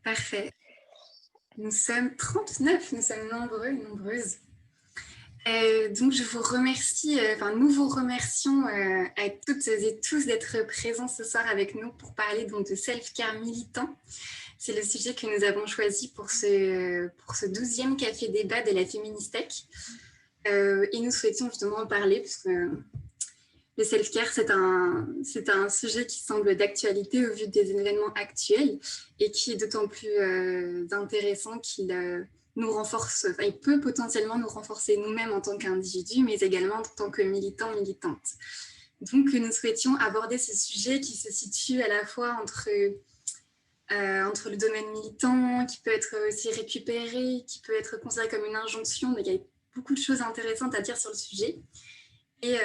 Parfait. Nous sommes 39, nous sommes nombreux et nombreuses. Donc, je vous remercie, nous vous remercions à toutes et tous d'être présents ce soir avec nous pour parler donc de self-care militant. C'est le sujet que nous avons choisi pour ce 12e café débat de la Féministech. Et nous souhaitions justement en parler parce que le self-care, c'est un sujet qui semble d'actualité au vu des événements actuels et qui est d'autant plus intéressant qu'il nous renforce, il peut potentiellement nous renforcer nous-mêmes en tant qu'individus, mais également en tant que militants, militantes. Donc, nous souhaitions aborder ce sujet qui se situe à la fois entre le domaine militant, qui peut être aussi récupéré, qui peut être considéré comme une injonction. Donc, il y a beaucoup de choses intéressantes à dire sur le sujet. Et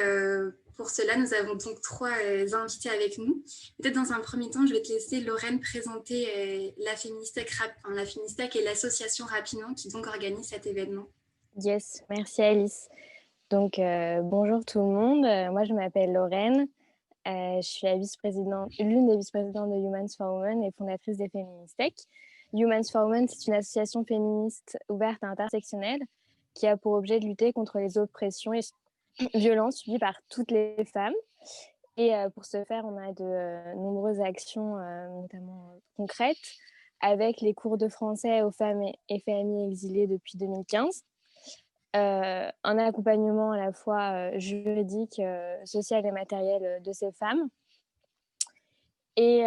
pour cela, nous avons donc 3 invités avec nous. Peut-être dans un premier temps, je vais te laisser, Lorraine, présenter la Féministech est l'association rapidement qui donc organise cet événement. Yes, merci Alice. Donc, bonjour tout le monde. Moi, je m'appelle Lorraine. Je suis l'une des vice-présidentes de Humans for Women et fondatrice des Féministech. Humans for Women, c'est une association féministe ouverte et intersectionnelle qui a pour objet de lutter contre les oppressions et violences subies par toutes les femmes. Et pour ce faire, on a de nombreuses actions, notamment concrètes, avec les cours de français aux femmes et familles exilées depuis 2015. Un accompagnement à la fois juridique, social et matériel de ces femmes. Et,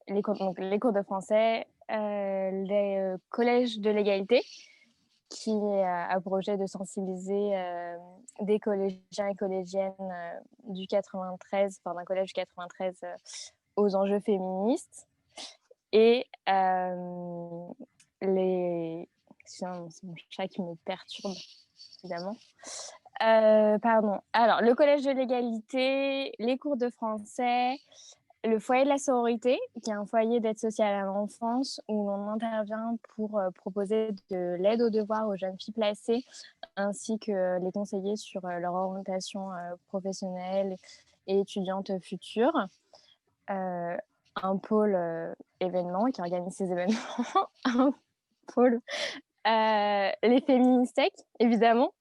les cours de français, les collèges de l'égalité, qui a pour projet de sensibiliser des collégiens et collégiennes d'un collège du 93 aux enjeux féministes. Et c'est mon chat qui me perturbe, évidemment. Alors, le collège de l'égalité, les cours de français, le foyer de la sororité, qui est un foyer d'aide sociale à l'enfance où l'on intervient pour proposer de l'aide aux devoirs aux jeunes filles placées, ainsi que les conseiller sur leur orientation professionnelle et étudiante future. Un pôle événements qui organise ces événements, un pôle les Féministech, évidemment,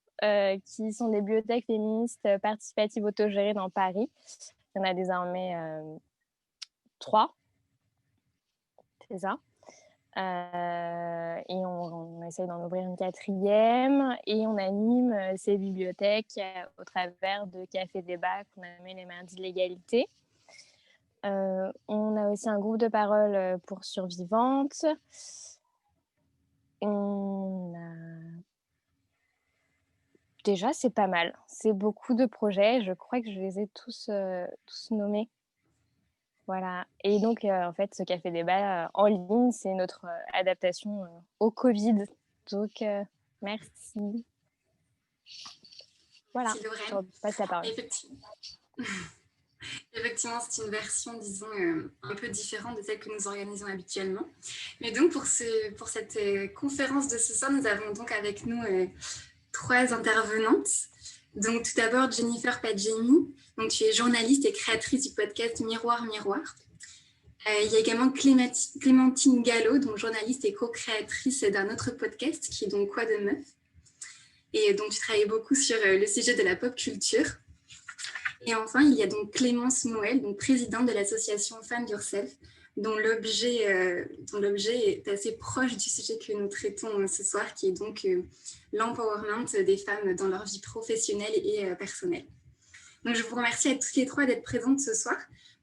qui sont des bibliothèques féministes participatives autogérées dans Paris. Il y en a désormais 3, c'est ça. Et on essaye d'en ouvrir une 4e et on anime ces bibliothèques au travers de cafés-débats qu'on amène les mardis de l'égalité. On a aussi un groupe de parole pour survivantes. Déjà, c'est pas mal. C'est beaucoup de projets. Je crois que je les ai tous nommés. Voilà. Et donc, en fait, ce café débat en ligne, c'est notre adaptation au Covid. Donc, merci. Voilà. Je repasse la parole. Effectivement, c'est une version, disons, un peu différente de celle que nous organisons habituellement. Mais donc, pour cette conférence de ce soir, nous avons donc avec nous 3 intervenantes. Donc, tout d'abord, Jennifer Padjemi. Donc, tu es journaliste et créatrice du podcast Miroir, Miroir. Il y a également Clémentine Gallo, donc journaliste et co-créatrice d'un autre podcast qui est donc Quoi de meuf. Et donc, tu travailles beaucoup sur le sujet de la pop culture. Et enfin, il y a donc Clémence Noël, donc présidente de l'association Femme Yourself, dont l'objet est assez proche du sujet que nous traitons ce soir, qui est donc l'empowerment des femmes dans leur vie professionnelle et personnelle. Donc, je vous remercie à toutes les 3 d'être présentes ce soir.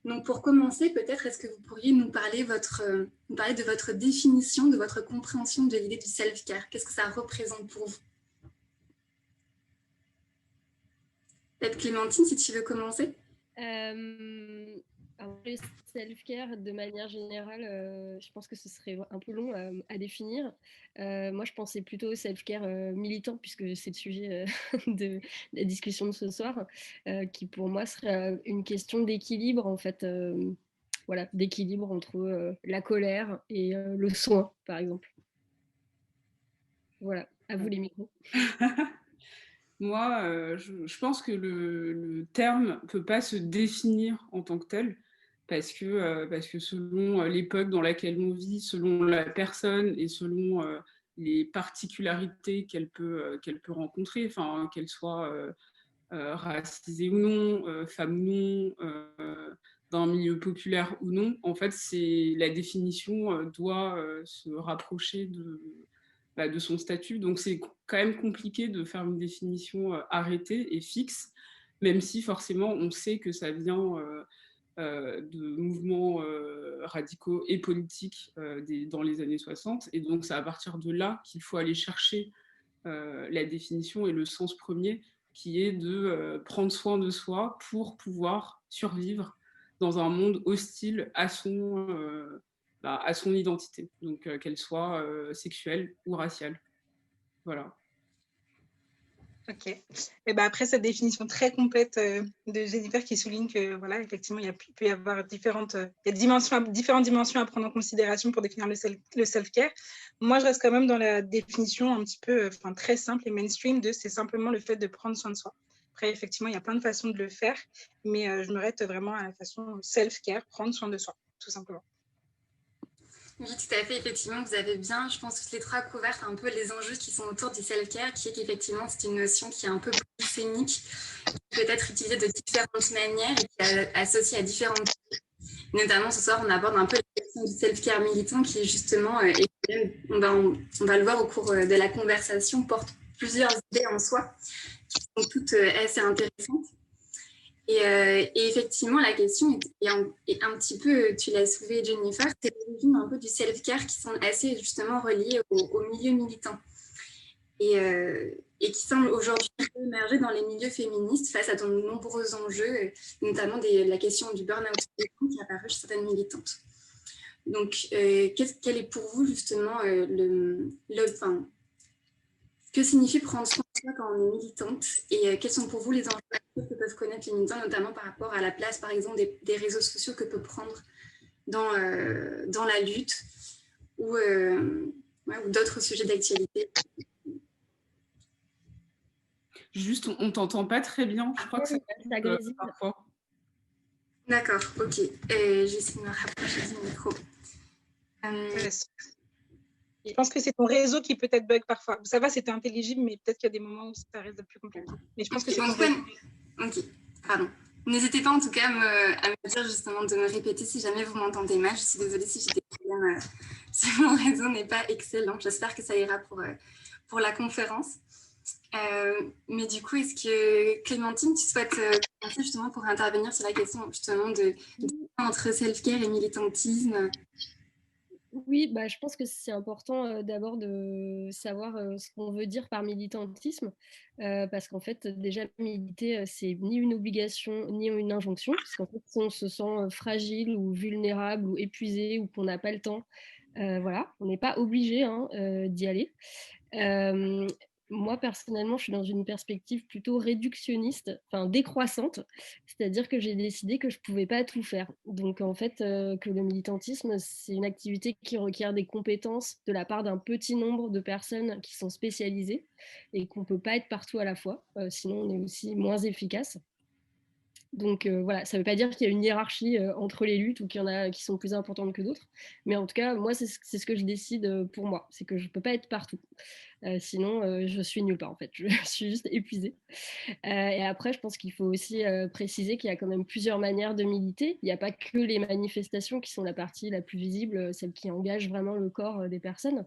Donc, pour commencer, peut-être, est-ce que vous pourriez nous parler de votre définition, de votre compréhension de l'idée du self-care? Qu'est-ce que ça représente pour vous? Peut-être Clémentine, si tu veux commencer. Alors, le self-care, de manière générale, je pense que ce serait un peu long à définir. Moi, je pensais plutôt au self-care militant, puisque c'est le sujet de la discussion de ce soir, qui pour moi serait une question d'équilibre, en fait. Voilà, d'équilibre entre la colère et le soin, par exemple. Voilà, à vous les micros. Moi, je pense que le terme ne peut pas se définir en tant que tel, parce que selon l'époque dans laquelle on vit, selon la personne et selon les particularités qu'elle peut rencontrer, enfin, qu'elle soit racisée ou non, femme ou non, d'un milieu populaire ou non, en fait, la définition doit se rapprocher de son statut. Donc c'est quand même compliqué de faire une définition arrêtée et fixe, même si forcément on sait que ça vient de mouvements radicaux et politiques dans les années 60. Et donc c'est à partir de là qu'il faut aller chercher la définition et le sens premier, qui est de prendre soin de soi pour pouvoir survivre dans un monde hostile à son identité, donc qu'elle soit sexuelle ou raciale. Voilà. Ok. Et ben après cette définition très complète de Jennifer qui souligne que voilà, effectivement, il peut y avoir différentes dimensions à prendre en considération pour définir le self-care. Moi, je reste quand même dans la définition un petit peu très simple et mainstream c'est simplement le fait de prendre soin de soi. Après, effectivement, il y a plein de façons de le faire, mais je me reste vraiment à la façon self-care, prendre soin de soi, tout simplement. Oui, tout à fait. Effectivement, vous avez bien, je pense, toutes les trois couvertes un peu les enjeux qui sont autour du self-care, qui est qu'effectivement, c'est une notion qui est un peu polysémique, qui peut être utilisée de différentes manières et qui est associée à différentes choses. Notamment, ce soir, on aborde un peu la question du self-care militant qui, justement, on va le voir au cours de la conversation, porte plusieurs idées en soi qui sont toutes assez intéressantes. Et effectivement, la question est un petit peu, tu l'as soulevé Jennifer, c'est l'origine un peu du self-care qui sont assez justement reliés au milieu militant et qui semblent aujourd'hui émerger dans les milieux féministes face à de nombreux enjeux, notamment la question du burn-out qui est apparu chez certaines militantes. Donc, quel est pour vous justement que signifie prendre soin de soi quand on est militante et quels sont pour vous les enjeux que peuvent connaître les militants, notamment par rapport à la place, par exemple, des réseaux sociaux que peut prendre dans la lutte ou d'autres sujets d'actualité. Juste, on t'entend pas très bien. Je crois que ça grésille parfois. D'accord, ok. J'essaie de me rapprocher du micro. Je pense que c'est ton réseau qui peut-être bug parfois. Ça va, c'était intelligible, mais peut-être qu'il y a des moments où ça reste plus compliqué. Mais je pense que c'est ton réseau. Ok, pardon. N'hésitez pas en tout cas à me dire justement de me répéter si jamais vous m'entendez mal. Je suis désolée si j'ai des problèmes, si mon réseau n'est pas excellent. J'espère que ça ira pour la conférence. Mais du coup, est-ce que Clémentine, tu souhaites commencer justement pour intervenir sur la question justement de entre self-care et militantisme? Oui, bah, je pense que c'est important d'abord de savoir ce qu'on veut dire par militantisme, parce qu'en fait, déjà, militer, c'est ni une obligation, ni une injonction, parce qu'en fait, si on se sent fragile ou vulnérable ou épuisé ou qu'on n'a pas le temps, voilà, on n'est pas obligé d'y aller. Moi, personnellement, je suis dans une perspective plutôt réductionniste, enfin décroissante, c'est-à-dire que j'ai décidé que je ne pouvais pas tout faire. Donc, en fait, que le militantisme, c'est une activité qui requiert des compétences de la part d'un petit nombre de personnes qui sont spécialisées et qu'on ne peut pas être partout à la fois, sinon on est aussi moins efficace. Donc voilà, ça ne veut pas dire qu'il y a une hiérarchie entre les luttes ou qu'il y en a qui sont plus importantes que d'autres. Mais en tout cas, moi, c'est ce que je décide pour moi. C'est que je ne peux pas être partout. Sinon, je suis nulle part en fait. Je suis juste épuisée. Et après, je pense qu'il faut aussi préciser qu'il y a quand même plusieurs manières de militer. Il n'y a pas que les manifestations qui sont la partie la plus visible, celle qui engage vraiment le corps des personnes.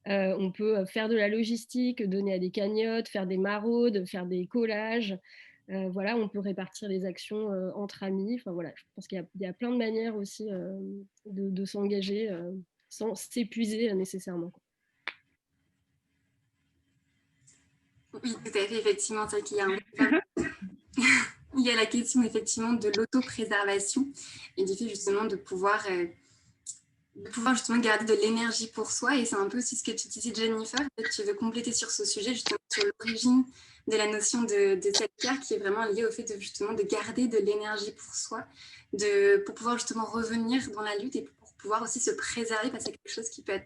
On peut faire de la logistique, donner à des cagnottes, faire des maraudes, faire des collages. Voilà, on peut répartir les actions entre amis. Enfin voilà, je pense qu'il y a plein de manières aussi de s'engager sans s'épuiser nécessairement. Oui, tout à fait, effectivement, c'est vrai qu'il y a il y a la question effectivement de l'autopréservation et du fait justement de pouvoir justement garder de l'énergie pour soi. Et c'est un peu aussi ce que tu disais, Jennifer, que tu veux compléter sur ce sujet, justement sur l'origine de la notion de self-care qui est vraiment liée au fait de justement de garder de l'énergie pour soi, pour pouvoir justement revenir dans la lutte et pour pouvoir aussi se préserver parce que c'est quelque chose qui peut être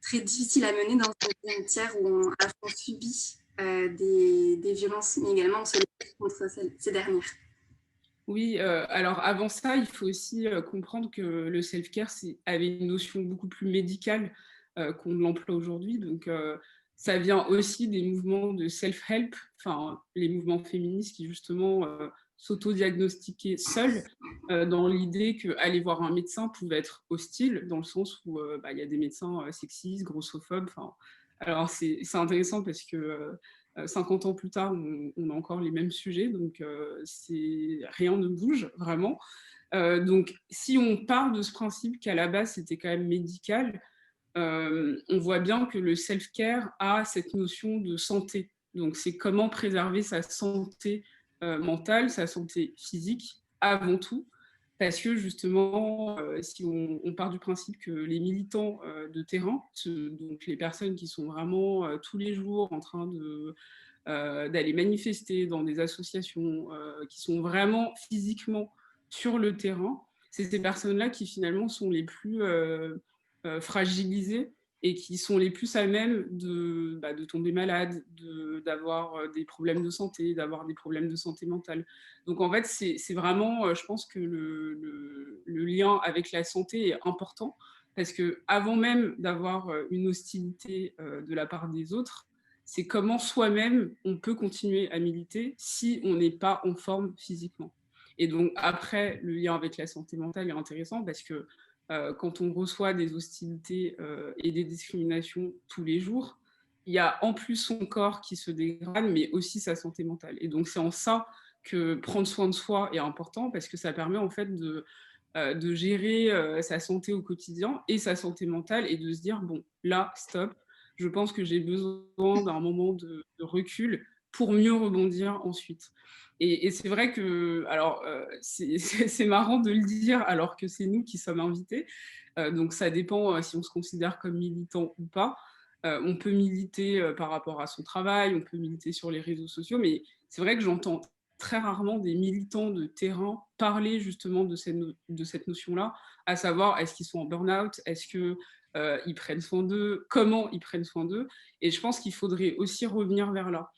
très difficile à mener dans une vie entière où on subit des violences, mais également sur les luttes contre ces dernières. Oui, alors avant ça, il faut aussi comprendre que le self-care avait une notion beaucoup plus médicale qu'on ne l'emploie aujourd'hui. Donc, ça vient aussi des mouvements de self-help, enfin, les mouvements féministes qui justement s'auto-diagnostiquaient seuls dans l'idée qu'aller voir un médecin pouvait être hostile, dans le sens où il y a des médecins sexistes, grossophobes. Alors, c'est intéressant parce que 50 ans plus tard, on a encore les mêmes sujets, donc rien ne bouge vraiment. Donc, si on part de ce principe qu'à la base, c'était quand même médical, on voit bien que le self-care a cette notion de santé. Donc, c'est comment préserver sa santé mentale, sa santé physique, avant tout. Parce que justement, si on part du principe que les militants de terrain, donc les personnes qui sont vraiment tous les jours en train d'aller manifester dans des associations, qui sont vraiment physiquement sur le terrain, c'est ces personnes-là qui finalement sont les plus fragilisées et qui sont les plus à même de tomber malade, d'avoir des problèmes de santé, d'avoir des problèmes de santé mentale. Donc en fait, c'est vraiment, je pense que le lien avec la santé est important, parce qu'avant même d'avoir une hostilité de la part des autres, c'est comment soi-même on peut continuer à militer si on n'est pas en forme physiquement. Et donc après, le lien avec la santé mentale est intéressant parce que quand on reçoit des hostilités et des discriminations tous les jours, il y a en plus son corps qui se dégrade, mais aussi sa santé mentale. Et donc c'est en ça que prendre soin de soi est important, parce que ça permet en fait de gérer sa santé au quotidien et sa santé mentale, et de se dire, bon, là, stop, je pense que j'ai besoin d'un moment de recul pour mieux rebondir ensuite. Et c'est vrai que, alors, c'est marrant de le dire alors que c'est nous qui sommes invités. Donc ça dépend si on se considère comme militant ou pas. On peut militer par rapport à son travail, on peut militer sur les réseaux sociaux, mais c'est vrai que j'entends très rarement des militants de terrain parler justement de cette notion-là, à savoir, est-ce qu'ils sont en burn-out, est-ce qu'ils prennent soin d'eux, comment ils prennent soin d'eux. Et je pense qu'il faudrait aussi revenir vers là.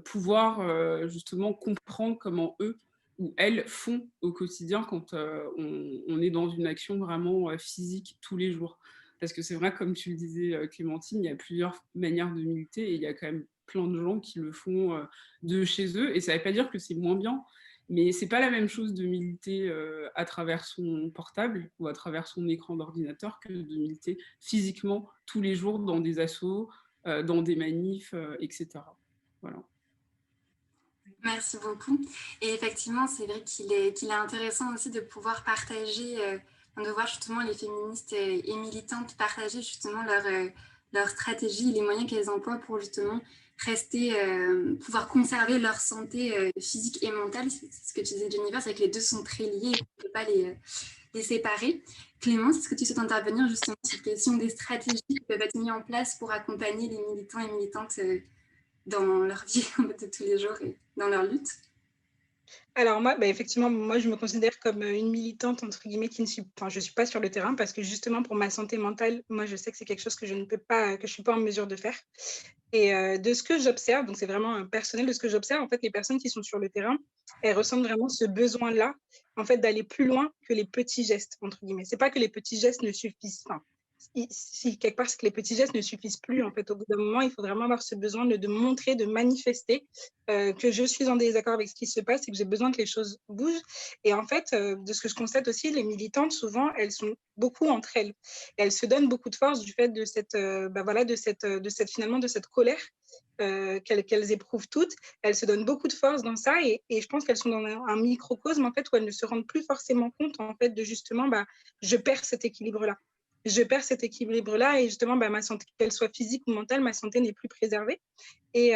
Pouvoir justement comprendre comment eux ou elles font au quotidien quand on est dans une action vraiment physique tous les jours. Parce que c'est vrai, comme tu le disais, Clémentine, il y a plusieurs manières de militer, et il y a quand même plein de gens qui le font de chez eux. Et ça ne veut pas dire que c'est moins bien, mais ce n'est pas la même chose de militer à travers son portable ou à travers son écran d'ordinateur que de militer physiquement tous les jours dans des assos, dans des manifs, etc. Voilà. Merci beaucoup. Et effectivement, c'est vrai qu'il est intéressant aussi de pouvoir partager, de voir justement les féministes et militantes partager justement leur stratégie, les moyens qu'elles emploient pour justement rester, pouvoir conserver leur santé physique et mentale. C'est ce que tu disais, Jennifer, c'est que les deux sont très liés, on ne peut pas les séparer. Clémence, est-ce que tu souhaites intervenir justement sur la question des stratégies qui peuvent être mises en place pour accompagner les militants et militantes dans leur vie de tous les jours et dans leur lutte? Alors moi, effectivement, moi je me considère comme une militante entre guillemets je suis pas sur le terrain, parce que justement pour ma santé mentale, moi je sais que c'est quelque chose que je ne peux pas, que je suis pas en mesure de faire. Et de ce que j'observe, donc c'est vraiment personnel, de ce que j'observe, en fait, les personnes qui sont sur le terrain, elles ressentent vraiment ce besoin-là, en fait, d'aller plus loin que les petits gestes, entre guillemets. C'est pas que les petits gestes ne suffisent pas. Si quelque part, c'est que les petits gestes ne suffisent plus, en fait. Au bout d'un moment, il faut vraiment avoir ce besoin de montrer, de manifester que je suis en désaccord avec ce qui se passe et que j'ai besoin que les choses bougent. Et en fait, de ce que je constate aussi, les militantes, souvent, elles sont beaucoup entre elles. Et elles se donnent beaucoup de force du fait de cette colère qu'elles éprouvent toutes. Elles se donnent beaucoup de force dans ça, et je pense qu'elles sont dans un microcosme, en fait, où elles ne se rendent plus forcément compte, en fait, de justement, je perds cet équilibre-là. Et justement, ma santé, qu'elle soit physique ou mentale, ma santé n'est plus préservée. Et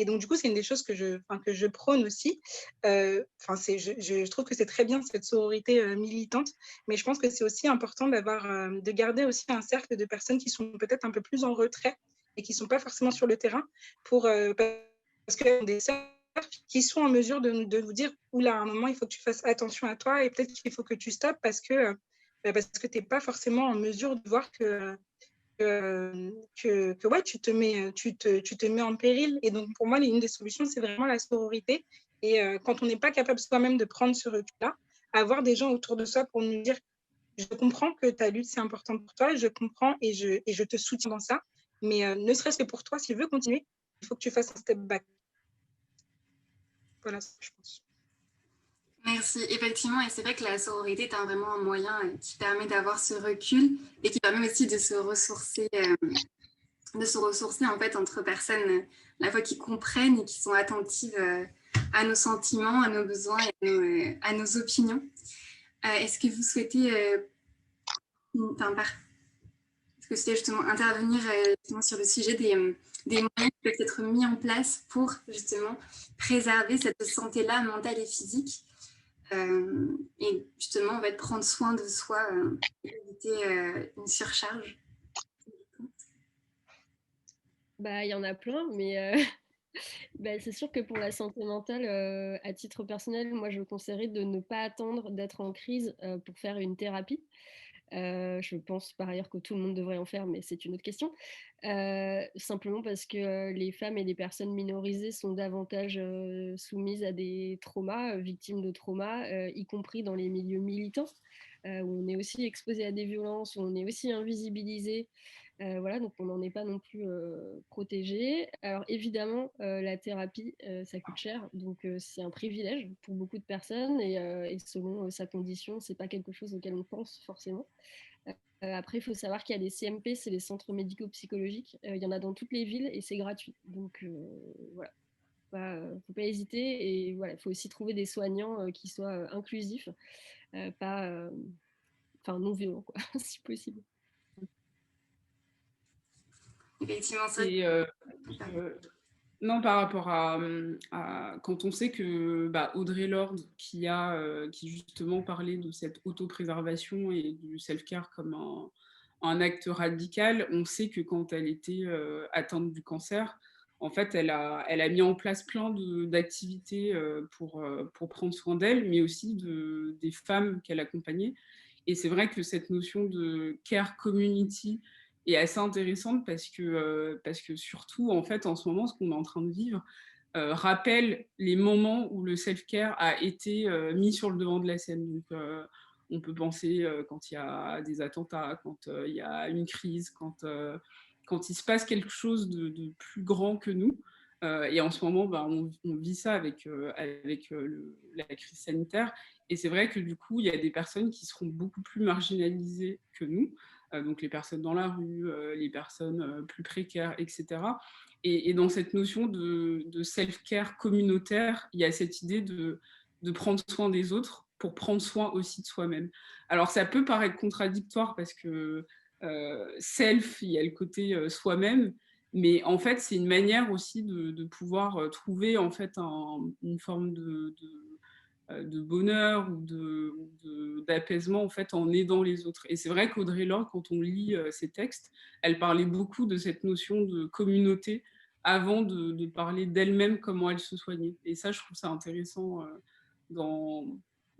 donc, du coup, c'est une des choses que je prône aussi. Je trouve que c'est très bien, cette sororité militante, mais je pense que c'est aussi important de garder aussi un cercle de personnes qui sont peut-être un peu plus en retrait et qui ne sont pas forcément sur le terrain, parce que des sœurs qui sont en mesure de vous dire, oula, à un moment, il faut que tu fasses attention à toi, et peut-être qu'il faut que tu stoppes parce que tu n'es pas forcément en mesure de voir que ouais, tu te mets en péril. Et donc, pour moi, une des solutions, c'est vraiment la sororité. Et quand on n'est pas capable soi-même de prendre ce recul-là, avoir des gens autour de soi pour nous dire je comprends que ta lutte, c'est important pour toi, je comprends et je te soutiens dans ça. Mais ne serait-ce que pour toi, s'il veut continuer, il faut que tu fasses un step back. Voilà ce que je pense. Merci. Effectivement, et c'est vrai que la sororité est vraiment un moyen qui permet d'avoir ce recul et qui permet aussi de se ressourcer en fait entre personnes à la fois qui comprennent et qui sont attentives à nos sentiments, à nos besoins et à nos opinions. Est-ce que vous souhaitez est-ce que c'était justement intervenir justement sur le sujet des moyens qui peuvent être mis en place pour justement préserver cette santé-là mentale et physique et justement on va prendre soin de soi et éviter une surcharge? Bah, il y en a plein, mais bah, c'est sûr que pour la santé mentale, à titre personnel, moi je conseillerais de ne pas attendre d'être en crise pour faire une thérapie. Je pense par ailleurs que tout le monde devrait en faire, mais c'est une autre question. Simplement parce que les femmes et les personnes minorisées sont davantage soumises à des traumas, victimes de traumas, y compris dans les milieux militants, où on est aussi exposé à des violences, où on est aussi invisibilisé. Voilà, donc on n'en est pas non plus protégé. Alors évidemment, la thérapie, ça coûte cher, donc c'est un privilège pour beaucoup de personnes et selon sa condition, c'est pas quelque chose auquel on pense forcément. Après, il faut savoir qu'il y a des CMP, c'est les centres médico-psychologiques. Il y en a dans toutes les villes et c'est gratuit. Donc voilà, faut pas hésiter. Et voilà, il faut aussi trouver des soignants qui soient inclusifs, pas, non violents, quoi, si possible. Effectivement, c'est Et non, par rapport à quand on sait que Audre Lorde, qui justement parlait de cette autopréservation et du self-care comme un acte radical, on sait que quand elle était atteinte du cancer, en fait, elle a mis en place plein d'activités pour prendre soin d'elle, mais aussi des femmes qu'elle accompagnait. Et c'est vrai que cette notion de care community est assez intéressante parce que surtout, en fait, en ce moment, ce qu'on est en train de vivre rappelle les moments où le self-care a été mis sur le devant de la scène. Donc, on peut penser quand il y a des attentats, quand il y a une crise, quand il se passe quelque chose de plus grand que nous. Et en ce moment, on vit ça avec la crise sanitaire. Et c'est vrai que du coup, il y a des personnes qui seront beaucoup plus marginalisées que nous, donc les personnes dans la rue, les personnes plus précaires, etc. Et dans cette notion de self-care communautaire, il y a cette idée de prendre soin des autres pour prendre soin aussi de soi-même. Alors ça peut paraître contradictoire parce que self, il y a le côté soi-même, mais en fait c'est une manière aussi de pouvoir trouver en fait une forme de bonheur ou d'apaisement en fait en aidant les autres. Et c'est vrai qu'Audre Lorde, quand on lit ses textes, elle parlait beaucoup de cette notion de communauté avant de parler d'elle-même, comment elle se soignait. Et ça, je trouve ça intéressant dans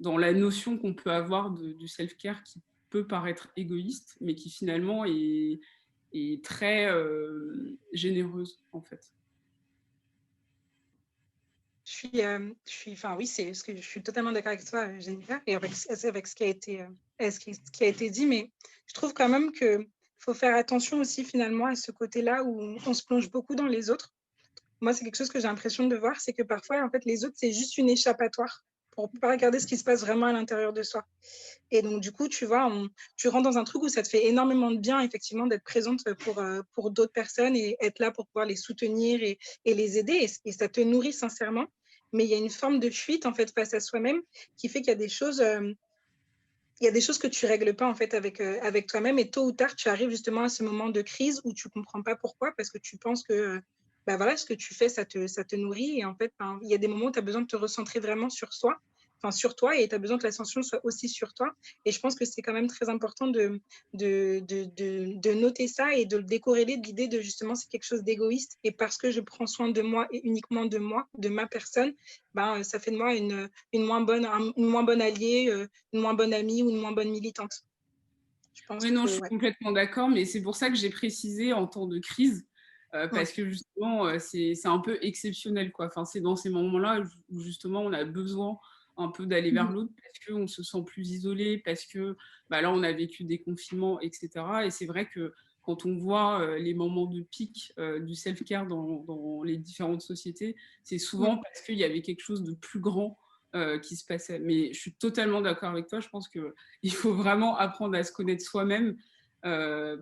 la notion qu'on peut avoir du self-care qui peut paraître égoïste, mais qui finalement est très généreuse en fait. Oui, c'est ce que je suis totalement d'accord avec toi, Jennifer, et avec ce qui a été dit, mais je trouve quand même que faut faire attention aussi finalement à ce côté-là où on se plonge beaucoup dans les autres. Moi, c'est quelque chose que j'ai l'impression de voir, c'est que parfois, en fait, les autres, c'est juste une échappatoire pour ne pas regarder ce qui se passe vraiment à l'intérieur de soi. Et donc, du coup, tu vois, tu rentres dans un truc où ça te fait énormément de bien, effectivement, d'être présente pour d'autres personnes et être là pour pouvoir les soutenir et les aider. Et ça te nourrit sincèrement. Mais il y a une forme de fuite, en fait, face à soi-même qui fait qu'il y a des choses... il y a des choses que tu ne règles pas en fait avec toi-même et tôt ou tard, tu arrives justement à ce moment de crise où tu ne comprends pas pourquoi parce que tu penses que voilà, ce que tu fais, ça te nourrit et en fait, il y a des moments où tu as besoin de te recentrer vraiment sur soi, sur toi et tu as besoin que l'attention soit aussi sur toi et je pense que c'est quand même très important de noter ça et de le décorréler de l'idée de justement c'est quelque chose d'égoïste et parce que je prends soin de moi et uniquement de moi, de ma personne, ça fait de moi une moins bonne alliée, une moins bonne amie ou une moins bonne militante. Je pense Oui, non, je que, suis ouais. complètement d'accord, mais c'est pour ça que j'ai précisé en temps de crise, parce que justement, c'est un peu exceptionnel, quoi. Enfin, c'est dans ces moments-là où justement on a besoin un peu d'aller vers l'autre parce qu'on se sent plus isolé, parce que bah, là, on a vécu des confinements, etc. Et c'est vrai que quand on voit les moments de pic du self-care dans les différentes sociétés, c'est souvent parce qu'il y avait quelque chose de plus grand qui se passait. Mais je suis totalement d'accord avec toi, je pense qu'il faut vraiment apprendre à se connaître soi-même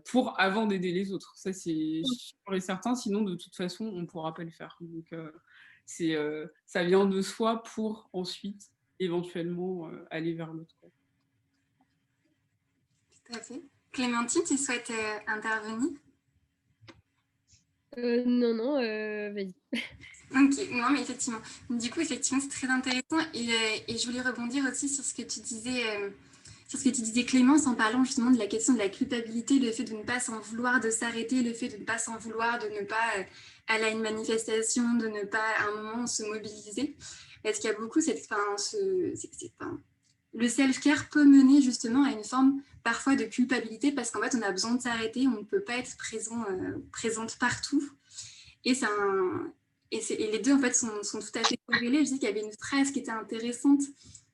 pour avant d'aider les autres. Ça, c'est sûr et certain, sinon de toute façon, on ne pourra pas le faire. Donc, ça vient de soi pour ensuite, éventuellement, aller vers l'autre. Tout à fait. Clémentine, tu souhaites intervenir? Non, non, vas-y. Ok, non, mais effectivement. Du coup, effectivement, c'est très intéressant. Et je voulais rebondir aussi sur ce que tu disais, Clémence, en parlant justement de la question de la culpabilité, le fait de ne pas s'en vouloir, de s'arrêter, le fait de ne pas s'en vouloir, de ne pas aller à une manifestation, de ne pas à un moment se mobiliser. Parce qu'il y a beaucoup le self-care peut mener justement à une forme parfois de culpabilité parce qu'en fait, on a besoin de s'arrêter, on ne peut pas être présente partout. Et, et les deux, en fait, sont tout à fait corrélés. Je dis qu'il y avait une phrase qui était intéressante,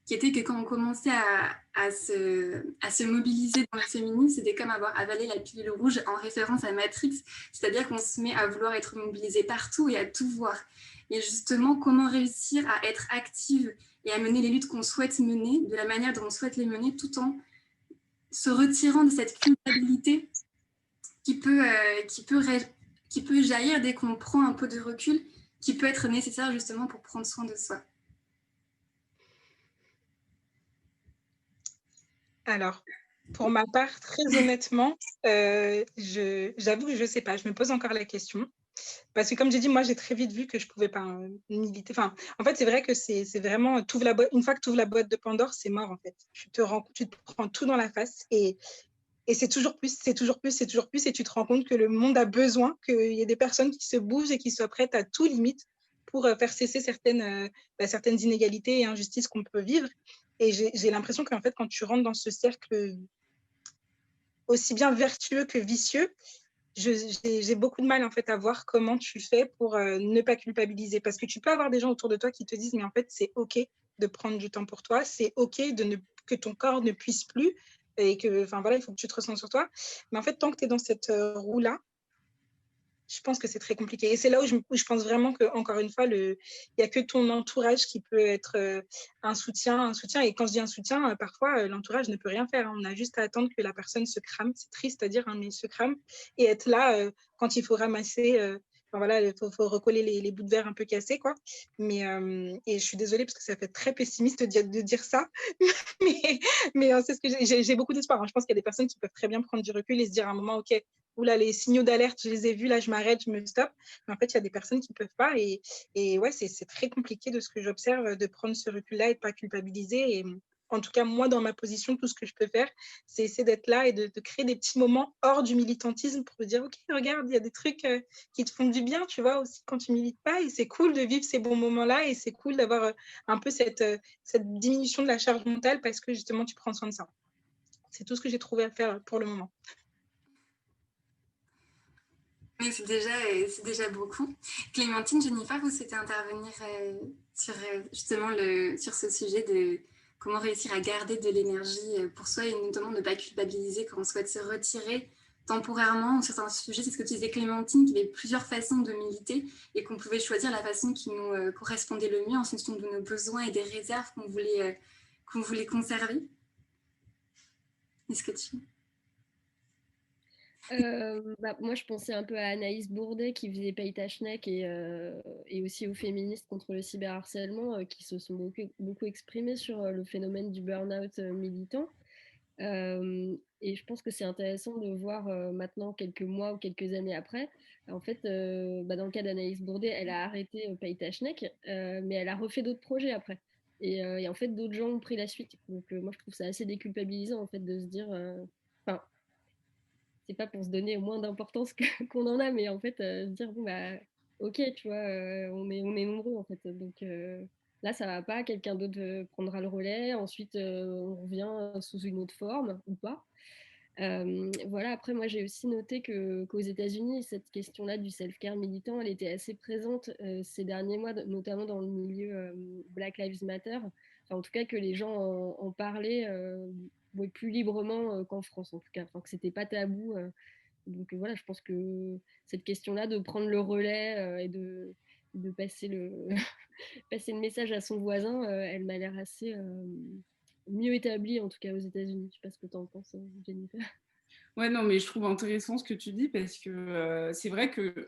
qui était que quand on commençait à se mobiliser dans le féminisme, c'était comme avoir avalé la pilule rouge en référence à Matrix, c'est-à-dire qu'on se met à vouloir être mobilisé partout et à tout voir. Et justement, comment réussir à être active et à mener les luttes qu'on souhaite mener de la manière dont on souhaite les mener, tout en se retirant de cette culpabilité qui peut, qui peut jaillir dès qu'on prend un peu de recul, qui peut être nécessaire justement pour prendre soin de soi. Alors, pour ma part, très honnêtement, j'avoue que je ne sais pas, je me pose encore la question. Parce que comme j'ai dit, moi, j'ai très vite vu que je ne pouvais pas militer. Enfin, en fait, c'est vrai que c'est vraiment, une fois que tu ouvres la boîte de Pandore, c'est mort, en fait. Tu te prends tout dans la face et c'est toujours plus, c'est toujours plus, c'est toujours plus. Et tu te rends compte que le monde a besoin qu'il y ait des personnes qui se bougent et qui soient prêtes à tout limite pour faire cesser certaines inégalités et injustices qu'on peut vivre. Et j'ai l'impression qu'en fait, quand tu rentres dans ce cercle aussi bien vertueux que vicieux, j'ai beaucoup de mal en fait à voir comment tu fais pour ne pas culpabiliser. Parce que tu peux avoir des gens autour de toi qui te disent, mais en fait, c'est OK de prendre du temps pour toi, c'est OK que ton corps ne puisse plus et que, enfin voilà, il faut que tu te ressentes sur toi. Mais en fait, tant que tu es dans cette roue-là, je pense que c'est très compliqué. Et c'est là où je pense vraiment qu'encore une fois, il n'y a que ton entourage qui peut être un soutien. Et quand je dis un soutien, parfois, l'entourage ne peut rien faire. Hein. On a juste à attendre que la personne se crame. C'est triste à dire, hein, mais se crame. Et être là quand il faut ramasser. Enfin, voilà, il faut recoller les bouts de verre un peu cassés, quoi. Mais, et je suis désolée parce que ça fait très pessimiste de dire ça. mais c'est ce que j'ai beaucoup d'espoir. Hein. Je pense qu'il y a des personnes qui peuvent très bien prendre du recul et se dire à un moment, OK, oula, les signaux d'alerte, je les ai vus, là, je m'arrête, je me stoppe. Mais en fait, il y a des personnes qui ne peuvent pas. Et ouais, c'est très compliqué de ce que j'observe, de prendre ce recul-là et de ne pas culpabiliser. Et en tout cas, moi, dans ma position, tout ce que je peux faire, c'est essayer d'être là et de créer des petits moments hors du militantisme pour te dire, OK, regarde, il y a des trucs qui te font du bien, tu vois, aussi quand tu ne milites pas. Et c'est cool de vivre ces bons moments-là. Et c'est cool d'avoir un peu cette diminution de la charge mentale parce que justement, tu prends soin de ça. C'est tout ce que j'ai trouvé à faire pour le moment. Mais c'est déjà beaucoup. Clémentine, Jennifer, vous souhaitez intervenir sur justement sur ce sujet de comment réussir à garder de l'énergie pour soi et notamment ne pas culpabiliser quand on souhaite se retirer temporairement sur un sujet. C'est ce que tu disais, Clémentine, qu'il y avait plusieurs façons de militer et qu'on pouvait choisir la façon qui nous correspondait le mieux en fonction de nos besoins et des réserves qu'on voulait conserver. Est-ce que tu... Moi, je pensais un peu à Anaïs Bourdet qui faisait Paye ta Schneck et aussi aux féministes contre le cyberharcèlement qui se sont beaucoup exprimées sur le phénomène du burn-out militant. Et je pense que c'est intéressant de voir maintenant, quelques mois ou quelques années après, en fait, dans le cas d'Anaïs Bourdet, elle a arrêté Paye ta Schneck, mais elle a refait d'autres projets après. Et en fait, d'autres gens ont pris la suite. Donc moi, je trouve ça assez déculpabilisant en fait de se dire... Enfin, c'est pas pour se donner moins d'importance qu'on en a, mais en fait, se dire, bon, bah, ok, tu vois, on est nombreux, en fait. Donc là, ça va pas, quelqu'un d'autre prendra le relais. Ensuite, on revient sous une autre forme ou pas. Voilà, après, moi, j'ai aussi noté qu'aux États-Unis, cette question-là du self-care militant, elle était assez présente ces derniers mois, notamment dans le milieu Black Lives Matter. Enfin, en tout cas, que les gens en parlaient plus librement qu'en France, en tout cas. Enfin, que c'était pas tabou. Donc voilà, je pense que cette question-là de prendre le relais et de passer passer le message à son voisin, elle m'a l'air assez mieux établie, en tout cas aux États-Unis. Je sais pas ce que tu en penses, Jennifer. Ouais, non, mais je trouve intéressant ce que tu dis parce que c'est vrai que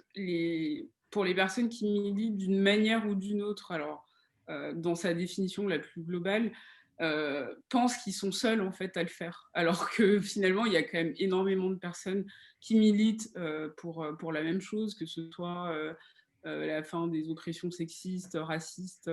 pour les personnes qui militent d'une manière ou d'une autre, alors dans sa définition la plus globale, pensent qu'ils sont seuls en fait à le faire. Alors que finalement, il y a quand même énormément de personnes qui militent pour la même chose, que ce soit la fin des oppressions sexistes, racistes,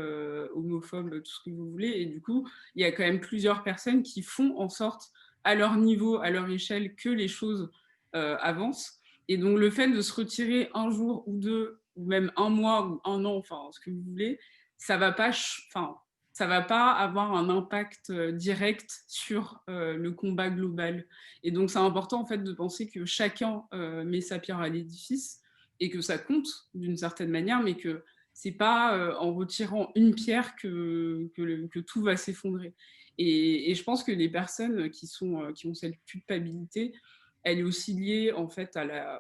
homophobes, tout ce que vous voulez. Et du coup, il y a quand même plusieurs personnes qui font en sorte à leur niveau, à leur échelle, que les choses avancent. Et donc le fait de se retirer un jour ou deux, ou même un mois ou un an, enfin ce que vous voulez, ça va pas, ça va pas avoir un impact direct sur le combat global. Et donc c'est important en fait de penser que chacun met sa pierre à l'édifice et que ça compte d'une certaine manière, mais que c'est pas en retirant une pierre que tout va s'effondrer. Et je pense que les personnes qui ont cette culpabilité, elle est aussi liée en fait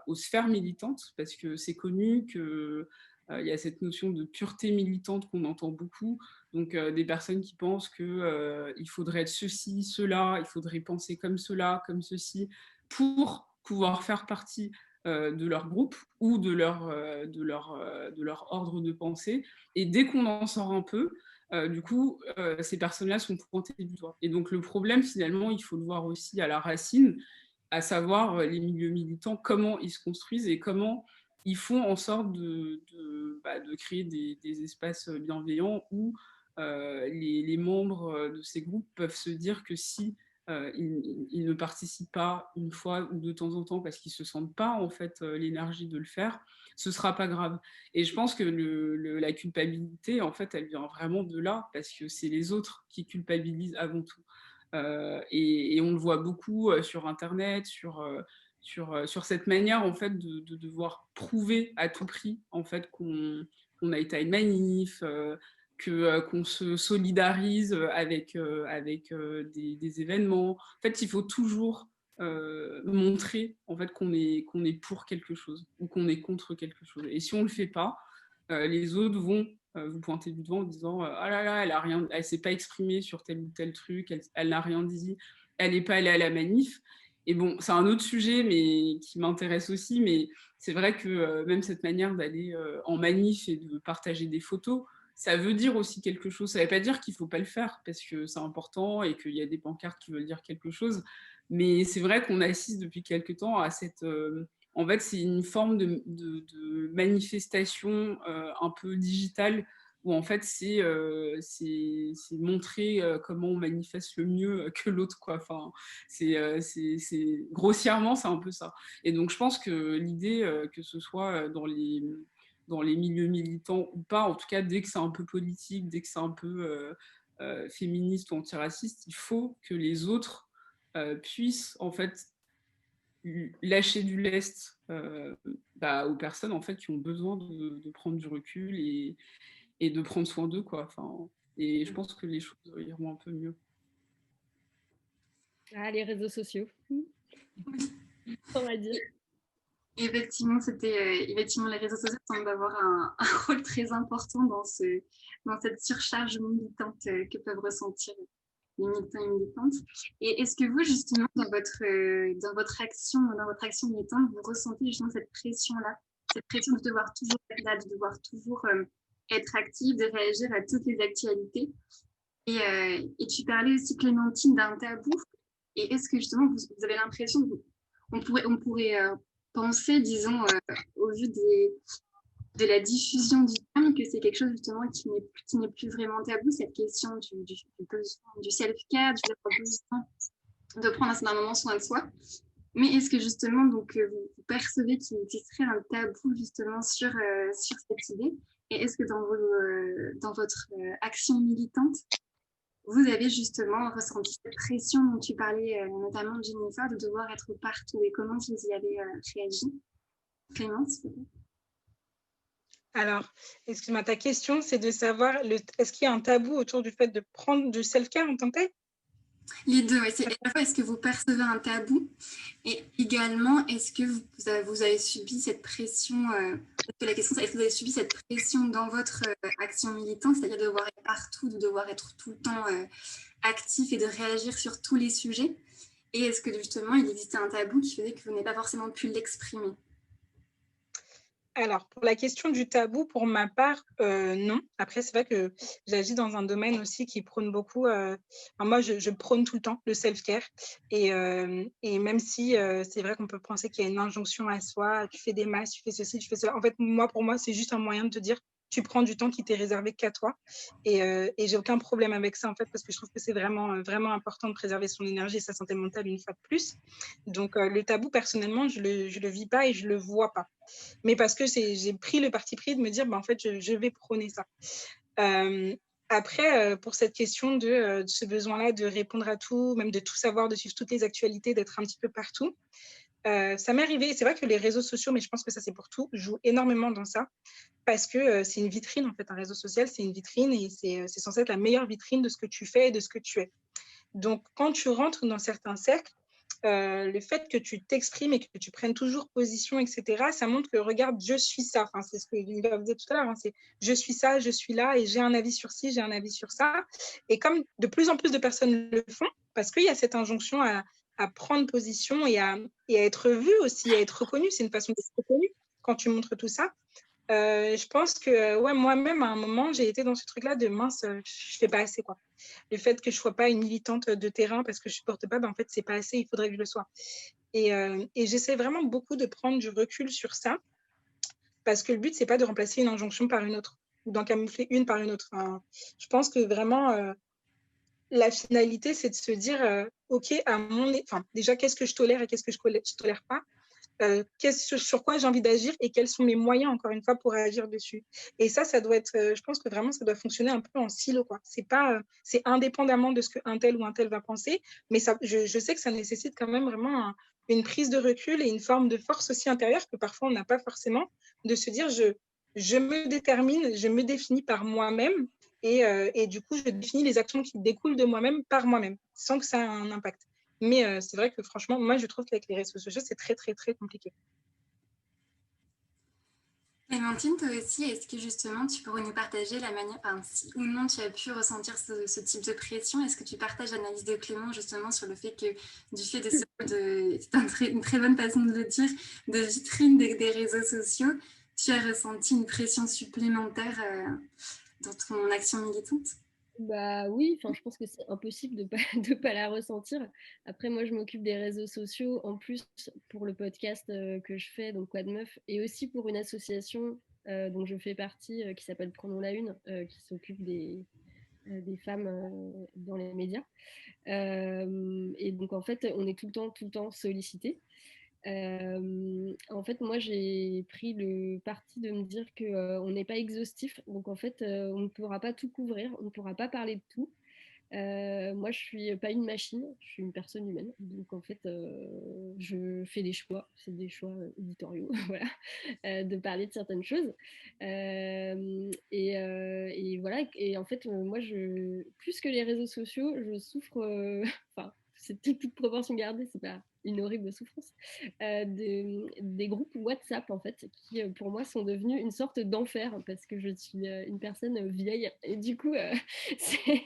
aux sphères militantes, parce que c'est connu que il y a cette notion de pureté militante qu'on entend beaucoup, donc des personnes qui pensent que il faudrait être ceci, cela, il faudrait penser comme cela, comme ceci, pour pouvoir faire partie de leur groupe ou de leur ordre de pensée. Et dès qu'on en sort un peu, du coup, ces personnes-là sont pointées du doigt. Et donc le problème, finalement, il faut le voir aussi à la racine, à savoir les milieux militants, comment ils se construisent et comment ils font en sorte de créer des espaces bienveillants où les membres de ces groupes peuvent se dire que si ils ne participent pas une fois ou de temps en temps parce qu'ils ne se sentent pas en fait l'énergie de le faire, ce ne sera pas grave. Et je pense que la culpabilité, en fait, elle vient vraiment de là, parce que c'est les autres qui culpabilisent avant tout. Et on le voit beaucoup sur Internet, sur cette manière en fait de devoir prouver à tout prix en fait qu'on a été à une manif, qu'on se solidarise avec des événements. En fait, il faut toujours montrer en fait qu'on est pour quelque chose ou qu'on est contre quelque chose. Et si on le fait pas, les autres vont vous pointer du doigt en disant ah là là, elle s'est pas exprimée sur tel ou tel truc, elle n'a rien dit, elle n'est pas allée à la manif. Et bon, c'est un autre sujet, mais qui m'intéresse aussi. Mais c'est vrai que même cette manière d'aller en manif et de partager des photos, ça veut dire aussi quelque chose. Ça ne veut pas dire qu'il ne faut pas le faire, parce que c'est important et qu'il y a des pancartes qui veulent dire quelque chose. Mais c'est vrai qu'on assiste depuis quelque temps à cette... en fait, c'est une forme de manifestation un peu digitale où en fait, c'est montrer comment on manifeste le mieux que l'autre, quoi. Enfin, grossièrement, c'est un peu ça. Et donc, je pense que l'idée, que ce soit dans les milieux militants ou pas, en tout cas, dès que c'est un peu politique, dès que c'est un peu féministe ou antiraciste, il faut que les autres puissent, en fait, lâcher du lest aux personnes en fait qui ont besoin de prendre du recul et de prendre soin d'eux, quoi. Enfin, et je pense que les choses iront un peu mieux. Ah, les réseaux sociaux, on va dire. Effectivement, effectivement, les réseaux sociaux semblent avoir un rôle très important dans cette surcharge militante que peuvent ressentir les militants et militantes. Et est-ce que vous, justement, dans votre action militante, vous ressentez justement cette pression-là, cette pression de devoir toujours être là, de devoir toujours être active, de réagir à toutes les actualités? Et tu parlais aussi, Clémentine, d'un tabou. Et est-ce que justement, vous avez l'impression qu'on pourrait penser, disons, au vu de la diffusion du terme, que c'est quelque chose justement qui n'est plus vraiment tabou, cette question du self-care, du besoin de prendre un moment soin de soi. Mais est-ce que justement, donc, vous percevez qu'il existerait un tabou justement sur cette idée? Et est-ce que dans votre action militante, vous avez justement ressenti cette pression dont tu parlais, notamment de Jennifer, de devoir être partout et comment vous y avez réagi? Clémence? Alors, excuse-moi, ta question, c'est de savoir, est-ce qu'il y a un tabou autour du fait de prendre du self-care en tant que tel? Les deux, ouais. À la fois, est-ce que vous percevez un tabou et également, est-ce que vous avez subi cette pression la question, c'est est-ce que vous avez subi cette pression dans votre action militante, c'est-à-dire de devoir être partout, de devoir être tout le temps actif et de réagir sur tous les sujets? Et est-ce que justement, il existait un tabou qui faisait que vous n'avez pas forcément pu l'exprimer? Alors, pour la question du tabou, pour ma part, non. Après, c'est vrai que j'agis dans un domaine aussi qui prône beaucoup. Moi, je prône tout le temps le self-care. Et même si c'est vrai qu'on peut penser qu'il y a une injonction à soi, tu fais des masses, tu fais ceci, tu fais cela. En fait, pour moi, c'est juste un moyen de te dire, tu prends du temps qui t'est réservé qu'à toi. Et j'ai aucun problème avec ça, en fait, parce que je trouve que c'est vraiment, vraiment important de préserver son énergie et sa santé mentale une fois de plus. Donc, le tabou, personnellement, je le vis pas et je le vois pas. Mais parce que j'ai pris le parti pris de me dire, en fait, je vais prôner ça. Après, pour cette question de ce besoin-là de répondre à tout, même de tout savoir, de suivre toutes les actualités, d'être un petit peu partout, ça m'est arrivé. C'est vrai que les réseaux sociaux, mais je pense que ça, c'est pour tout, jouent énormément dans ça parce que c'est une vitrine, en fait. Un réseau social, c'est une vitrine et c'est censé être la meilleure vitrine de ce que tu fais et de ce que tu es. Donc, quand tu rentres dans certains cercles, le fait que tu t'exprimes et que tu prennes toujours position, etc., ça montre que, regarde, je suis ça. Enfin, c'est ce que Jennifer disait tout à l'heure, c'est je suis ça, je suis là et j'ai un avis sur ci, j'ai un avis sur ça. Et comme de plus en plus de personnes le font, parce qu'il y a cette injonction à prendre position et à être vu aussi, à être reconnu, c'est une façon d'être reconnu quand tu montres tout ça. Je pense que moi-même, à un moment, j'ai été dans ce truc-là de mince, je fais pas assez, quoi. Le fait que je sois pas une militante de terrain parce que je supporte pas, en fait, c'est pas assez, il faudrait que je le sois. Et j'essaie vraiment beaucoup de prendre du recul sur ça parce que le but, c'est pas de remplacer une injonction par une autre ou d'en camoufler une par une autre. Enfin, je pense que vraiment, la finalité, c'est de se dire, OK, déjà, qu'est-ce que je tolère et qu'est-ce que je tolère pas? Sur quoi j'ai envie d'agir et quels sont mes moyens, encore une fois, pour agir dessus. Et ça doit être, je pense que vraiment, ça doit fonctionner un peu en silo, quoi. C'est pas, c'est indépendamment de ce qu'un tel ou un tel va penser, mais je sais que ça nécessite quand même vraiment une prise de recul et une forme de force aussi intérieure que parfois on n'a pas forcément, de se dire, je me détermine, je me définis par moi-même et du coup, je définis les actions qui découlent de moi-même par moi-même, sans que ça ait un impact. Mais c'est vrai que franchement, moi, je trouve qu'avec les réseaux sociaux, c'est très, très, très compliqué. Clémentine, toi aussi, est-ce que justement tu pourrais nous partager la manière, si ou non tu as pu ressentir ce type de pression? Est-ce que tu partages l'analyse de Clément justement sur le fait que du fait de c'est une très bonne façon de le dire, de vitrine des réseaux sociaux, tu as ressenti une pression supplémentaire dans ton action militante? Bah oui, enfin, je pense que c'est impossible de de pas la ressentir. Après, moi, je m'occupe des réseaux sociaux en plus pour le podcast que je fais, donc Quoi de Meuf, et aussi pour une association dont je fais partie qui s'appelle Prenons la Une, qui s'occupe des femmes dans les médias. Et donc, en fait, on est tout le temps sollicité. En fait, moi, j'ai pris le parti de me dire qu'on n'est pas exhaustif. Donc, en fait, on ne pourra pas tout couvrir, on ne pourra pas parler de tout. Moi, je suis pas une machine, je suis une personne humaine. Donc, en fait, je fais des choix, c'est des choix éditoriaux, voilà, de parler de certaines choses. Et voilà. Et en fait, moi, plus que les réseaux sociaux, je souffre. Enfin, c'est toute proportion gardée, c'est pas une horrible souffrance, des groupes WhatsApp, en fait, qui, pour moi, sont devenus une sorte d'enfer parce que je suis une personne vieille. Et du coup, c'est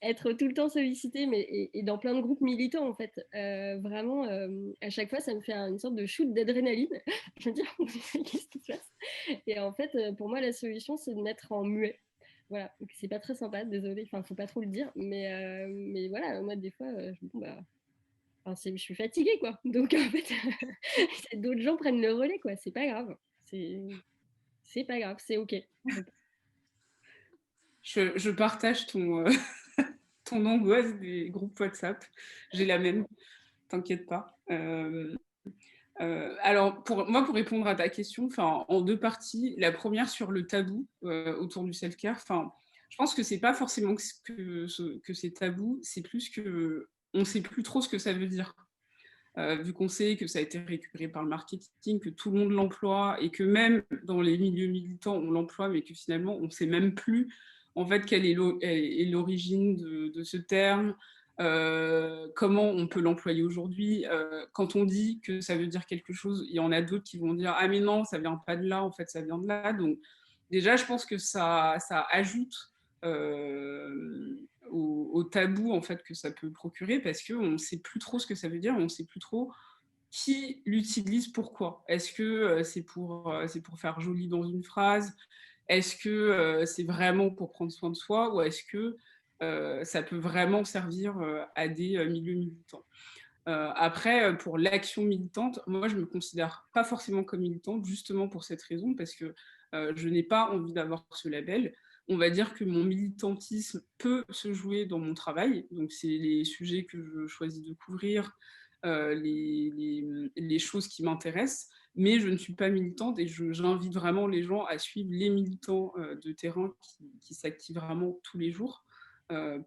être tout le temps sollicitée, et dans plein de groupes militants, en fait. Vraiment, à chaque fois, ça me fait une sorte de shoot d'adrénaline. Je me dis, qu'est-ce qui se passe? Et en fait, pour moi, la solution, c'est de mettre en muet. Voilà, donc c'est pas très sympa, désolé, enfin, faut pas trop le dire, mais voilà, moi, des fois, je me dis, je suis fatiguée, quoi. Donc, en fait, d'autres gens prennent le relais, quoi. C'est pas grave. C'est pas grave, c'est OK. Je partage ton angoisse des groupes WhatsApp. J'ai la même, t'inquiète pas. Alors, pour répondre à ta question, en deux parties. La première sur le tabou autour du self-care. je pense que c'est pas forcément que c'est tabou, c'est plus qu'on ne sait plus trop ce que ça veut dire. Vu qu'on sait que ça a été récupéré par le marketing, que tout le monde l'emploie et que même dans les milieux militants, on l'emploie, mais que finalement, on ne sait même plus en fait quelle est l'origine de ce terme, comment on peut l'employer aujourd'hui. Quand on dit que ça veut dire quelque chose, il y en a d'autres qui vont dire « Ah mais non, ça ne vient pas de là, en fait, ça vient de là ». Donc déjà, je pense que ça ajoute au tabou en fait que ça peut procurer parce qu'on ne sait plus trop ce que ça veut dire, on ne sait plus trop qui l'utilise pourquoi. Est-ce que c'est pour faire joli dans une phrase? Est-ce que c'est vraiment pour prendre soin de soi ou est-ce que ça peut vraiment servir à des milieux militants? Après, pour l'action militante, moi je ne me considère pas forcément comme militante justement pour cette raison parce que je n'ai pas envie d'avoir ce label. On va dire que mon militantisme peut se jouer dans mon travail, donc c'est les sujets que je choisis de couvrir, les choses qui m'intéressent, mais je ne suis pas militante et j'invite vraiment les gens à suivre les militants de terrain qui s'activent vraiment tous les jours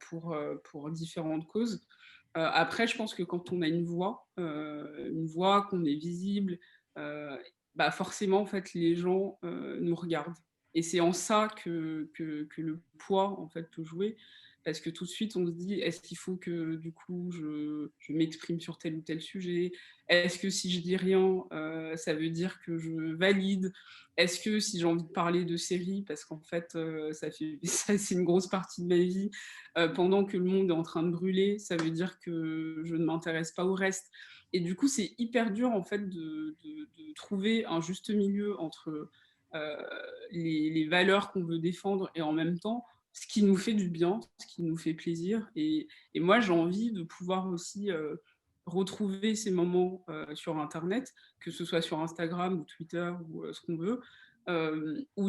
pour différentes causes. Après, je pense que quand on a une voix, qu'on est visible, bah forcément, en fait, les gens nous regardent. Et c'est en ça que le poids, en fait, peut jouer. Parce que tout de suite, on se dit, est-ce qu'il faut que, du coup, je m'exprime sur tel ou tel sujet? Est-ce que si je dis rien, ça veut dire que je valide? Est-ce que si j'ai envie de parler de séries, parce qu'en fait, ça, c'est une grosse partie de ma vie, pendant que le monde est en train de brûler, ça veut dire que je ne m'intéresse pas au reste. Et du coup, c'est hyper dur, en fait, de trouver un juste milieu entre les valeurs qu'on veut défendre et en même temps ce qui nous fait du bien, ce qui nous fait plaisir. Et moi, j'ai envie de pouvoir aussi retrouver ces moments sur Internet, que ce soit sur Instagram ou Twitter ou ce qu'on veut, où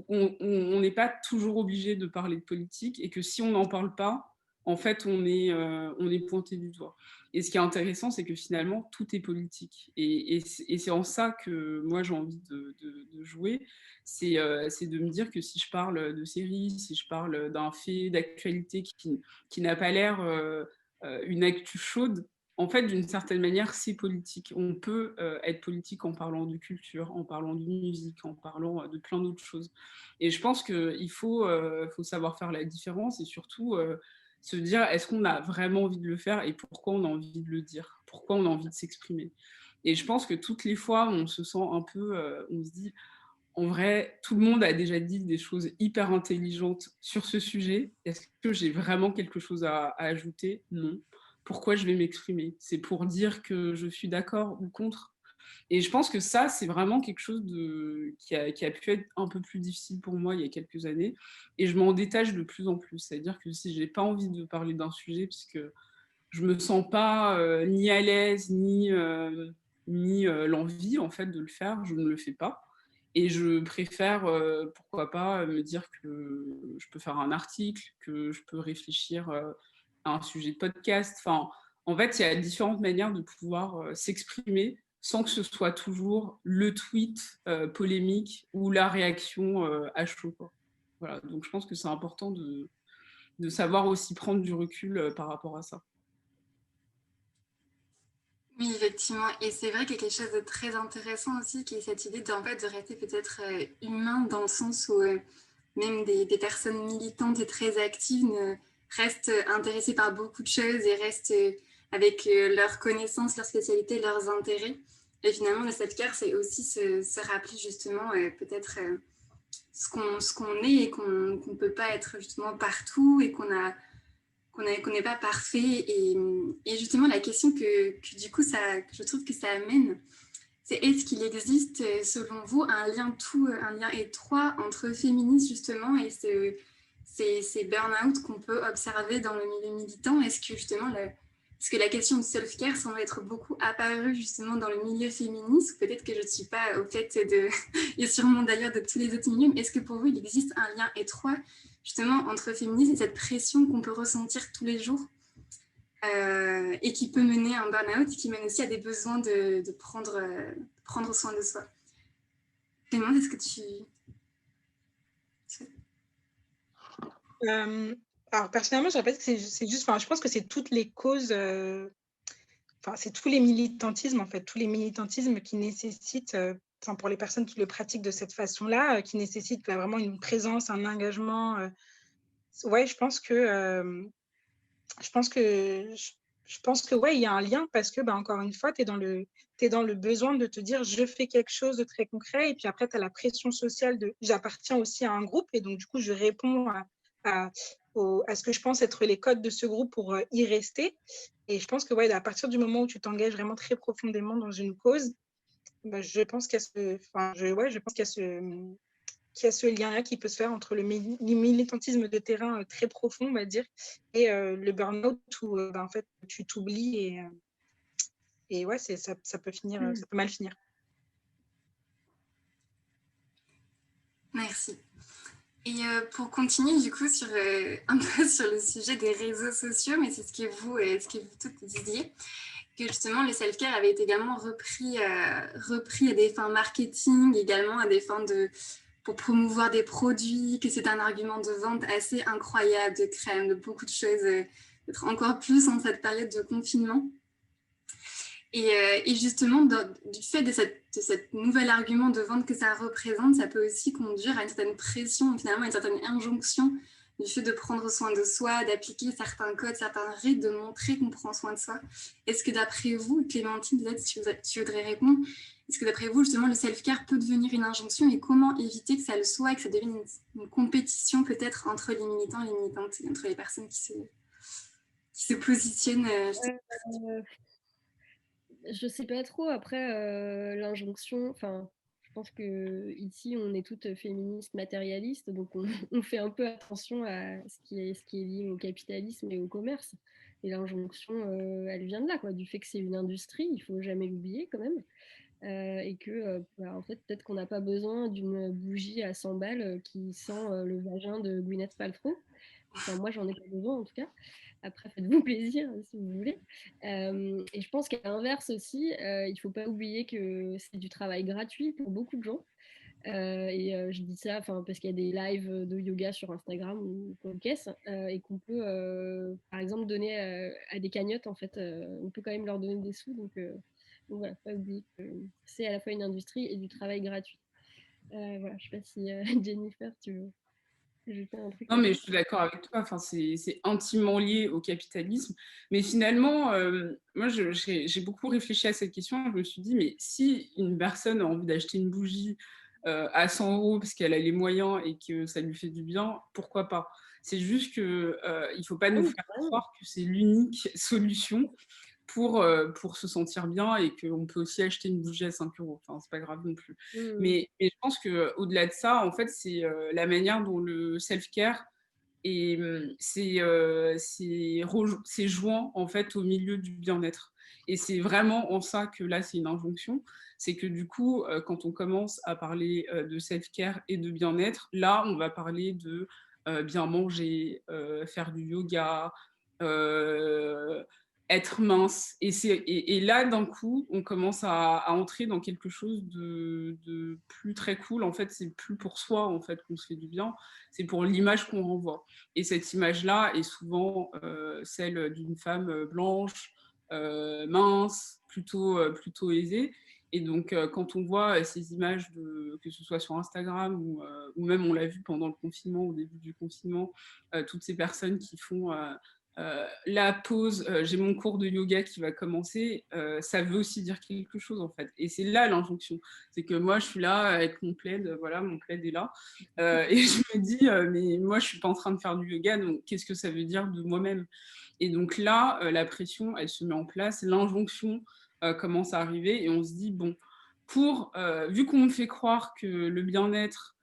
on n'est pas toujours obligé de parler de politique et que si on n'en parle pas, en fait, on est pointé du doigt. Et ce qui est intéressant, c'est que finalement, tout est politique. Et c'est en ça que moi, j'ai envie de jouer. C'est de me dire que si je parle de séries, si je parle d'un fait d'actualité qui n'a pas l'air une actu chaude, en fait, d'une certaine manière, c'est politique. On peut être politique en parlant de culture, en parlant de musique, en parlant de plein d'autres choses. Et je pense qu'il faut savoir faire la différence et surtout se dire est-ce qu'on a vraiment envie de le faire et pourquoi on a envie de le dire, pourquoi on a envie de s'exprimer. Et je pense que toutes les fois, on se sent un peu, on se dit, en vrai, tout le monde a déjà dit des choses hyper intelligentes sur ce sujet. Est-ce que j'ai vraiment quelque chose à ajouter? Non. Pourquoi je vais m'exprimer? C'est pour dire que je suis d'accord ou contre. Et je pense que ça, c'est vraiment quelque chose qui a pu être un peu plus difficile pour moi il y a quelques années. Et je m'en détache de plus en plus. C'est-à-dire que si je n'ai pas envie de parler d'un sujet, parce que je ne me sens pas ni à l'aise, ni l'envie en fait, de le faire, je ne le fais pas. Et je préfère, pourquoi pas, me dire que je peux faire un article, que je peux réfléchir à un sujet de podcast. Enfin, en fait, il y a différentes manières de pouvoir s'exprimer sans que ce soit toujours le tweet polémique ou la réaction à chaud, quoi. Voilà, donc je pense que c'est important de savoir aussi prendre du recul par rapport à ça. Oui, effectivement. Et c'est vrai qu'il y a quelque chose de très intéressant aussi, qui est cette idée en fait, de rester peut-être humain dans le sens où même des personnes militantes et très actives restent intéressées par beaucoup de choses et restent avec leurs connaissances, leurs spécialités, leurs intérêts. Et finalement, le self-care, c'est aussi se rappeler justement peut-être ce qu'on est et qu'on ne peut pas être justement partout et qu'on n'est pas parfait. Et justement, la question que du coup, que je trouve que ça amène, c'est est-ce qu'il existe, selon vous, un lien étroit entre féminisme, justement, et ces burn-out qu'on peut observer dans le milieu militant? Est-ce que, justement, parce que la question de self-care semble être beaucoup apparue, justement, dans le milieu féministe. Peut-être que je ne suis pas au fait et sûrement d'ailleurs de tous les autres milieux, mais est-ce que pour vous, il existe un lien étroit justement entre féminisme et cette pression qu'on peut ressentir tous les jours et qui peut mener à un burn-out, qui mène aussi à des besoins de prendre soin de soi. Clément, est-ce que tu... Alors, personnellement, je répète que c'est juste, je pense que c'est toutes les causes, c'est tous les militantismes, en fait, tous les militantismes qui nécessitent, pour les personnes qui le pratiquent de cette façon-là, qui nécessitent vraiment une présence, un engagement. Ouais, je pense que, ouais, il y a un lien parce que, encore une fois, tu es dans le besoin de te dire, je fais quelque chose de très concret. Et puis après, tu as la pression sociale de, j'appartiens aussi à un groupe. Et donc, du coup, je réponds à, à ce que je pense être les codes de ce groupe pour y rester. Et je pense que, ouais, à partir du moment où tu t'engages vraiment très profondément dans une cause, je pense qu'il y a je pense qu'il y a ce lien-là qui peut se faire entre le militantisme de terrain très profond, on va dire, et le burn-out où en fait, tu t'oublies et ouais, ça peut finir, ça peut mal finir. Merci. Et pour continuer du coup sur un peu sur le sujet des réseaux sociaux, mais c'est ce que vous toutes disiez, que justement le self-care avait été également repris à des fins marketing, également à des fins pour promouvoir des produits, que c'est un argument de vente assez incroyable, de crème, de beaucoup de choses, d'être encore plus en cette période de confinement. Et justement, du fait de cette nouvel argument de vente que ça représente, ça peut aussi conduire à une certaine pression, finalement, à une certaine injonction du fait de prendre soin de soi, d'appliquer certains codes, certains rites, de montrer qu'on prend soin de soi. Est-ce que d'après vous, Clémentine, peut-être si tu voudrais répondre, est-ce que d'après vous, justement, le self-care peut devenir une injonction et comment éviter que ça le soit et que ça devienne une compétition peut-être entre les militants et les militantes, entre les personnes qui se positionnent Je sais pas trop. Après, l'injonction, je pense que ici on est toutes féministes matérialistes, donc on fait un peu attention à ce qui est lié au capitalisme et au commerce. Et l'injonction, elle vient de là, quoi, du fait que c'est une industrie, il faut jamais l'oublier quand même. Et que en fait, peut-être qu'on n'a pas besoin d'une bougie à 100 balles qui sent le vagin de Gwyneth Paltrow. Enfin, moi, j'en ai pas besoin en tout cas. Après, faites-vous plaisir si vous voulez. Et je pense qu'à l'inverse aussi, il ne faut pas oublier que c'est du travail gratuit pour beaucoup de gens. Je dis ça parce qu'il y a des lives de yoga sur Instagram ou quoi caisse, et qu'on peut, par exemple, donner à des cagnottes. En fait, on peut quand même leur donner des sous. Donc voilà, pas oublier que c'est à la fois une industrie et du travail gratuit. Voilà, je ne sais pas si Jennifer, tu veux ajouter un truc. Non, mais je suis d'accord avec toi. C'est intimement lié au capitalisme. Mais finalement, moi, j'ai beaucoup réfléchi à cette question. Je me suis dit, mais si une personne a envie d'acheter une bougie à 100 € parce qu'elle a les moyens et que ça lui fait du bien, pourquoi pas? C'est juste qu'il ne faut pas nous faire croire que c'est l'unique solution pour se sentir bien et qu'on peut aussi acheter une bougie à 5 €. Enfin, c'est pas grave non plus. Mais je pense qu'au-delà de ça, en fait, c'est la manière dont le self-care c'est joint en fait au milieu du bien-être. Et c'est vraiment en ça que là, c'est une injonction. C'est que du coup, quand on commence à parler de self-care et de bien-être, là, on va parler de bien manger, faire du yoga, être mince. Et là, d'un coup, on commence à entrer dans quelque chose de plus très cool. En fait, c'est plus pour soi en fait qu'on se fait du bien, c'est pour l'image qu'on renvoie. Et cette image-là est souvent celle d'une femme blanche, mince, plutôt aisée. Et donc, quand on voit ces images, que ce soit sur Instagram ou même on l'a vu pendant le confinement, au début du confinement, toutes ces personnes qui font la pause, j'ai mon cours de yoga qui va commencer, ça veut aussi dire quelque chose en fait. Et c'est là l'injonction. C'est que moi, je suis là avec mon plaid, voilà, mon plaid est là. Et je me dis, mais moi, je suis pas en train de faire du yoga, donc qu'est-ce que ça veut dire de moi-même? Et donc là, la pression, elle se met en place, l'injonction commence à arriver et on se dit, bon, vu qu'on me fait croire que le bien-être,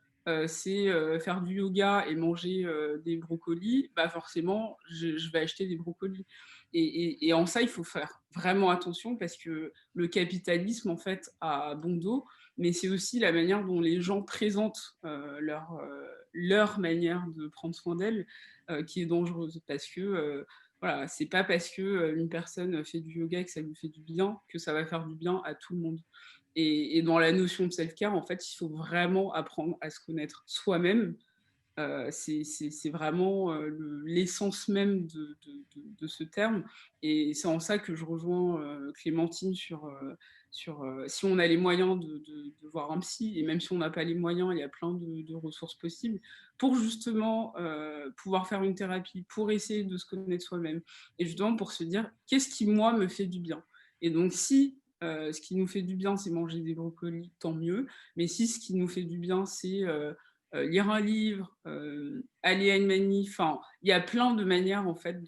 c'est faire du yoga et manger des brocolis, bah forcément, je vais acheter des brocolis. Et en ça, il faut faire vraiment attention parce que le capitalisme, en fait, a bon dos, mais c'est aussi la manière dont les gens présentent leur manière de prendre soin d'elles qui est dangereuse. Parce que voilà, c'est pas parce qu'une personne fait du yoga et que ça lui fait du bien que ça va faire du bien à tout le monde. Et dans la notion de self-care, en fait, il faut vraiment apprendre à se connaître soi-même C'est vraiment l'essence même de ce terme. Et c'est en ça que je rejoins Clémentine sur si on a les moyens de voir un psy, et même si on n'a pas les moyens, il y a plein de ressources possibles, pour justement pouvoir faire une thérapie, pour essayer de se connaître soi-même, et justement pour se dire, qu'est-ce qui, moi, me fait du bien? Et donc, si ce qui nous fait du bien, c'est manger des brocolis, tant mieux, mais si ce qui nous fait du bien, c'est lire un livre, aller à une manif, enfin, il y a plein de manières, en fait,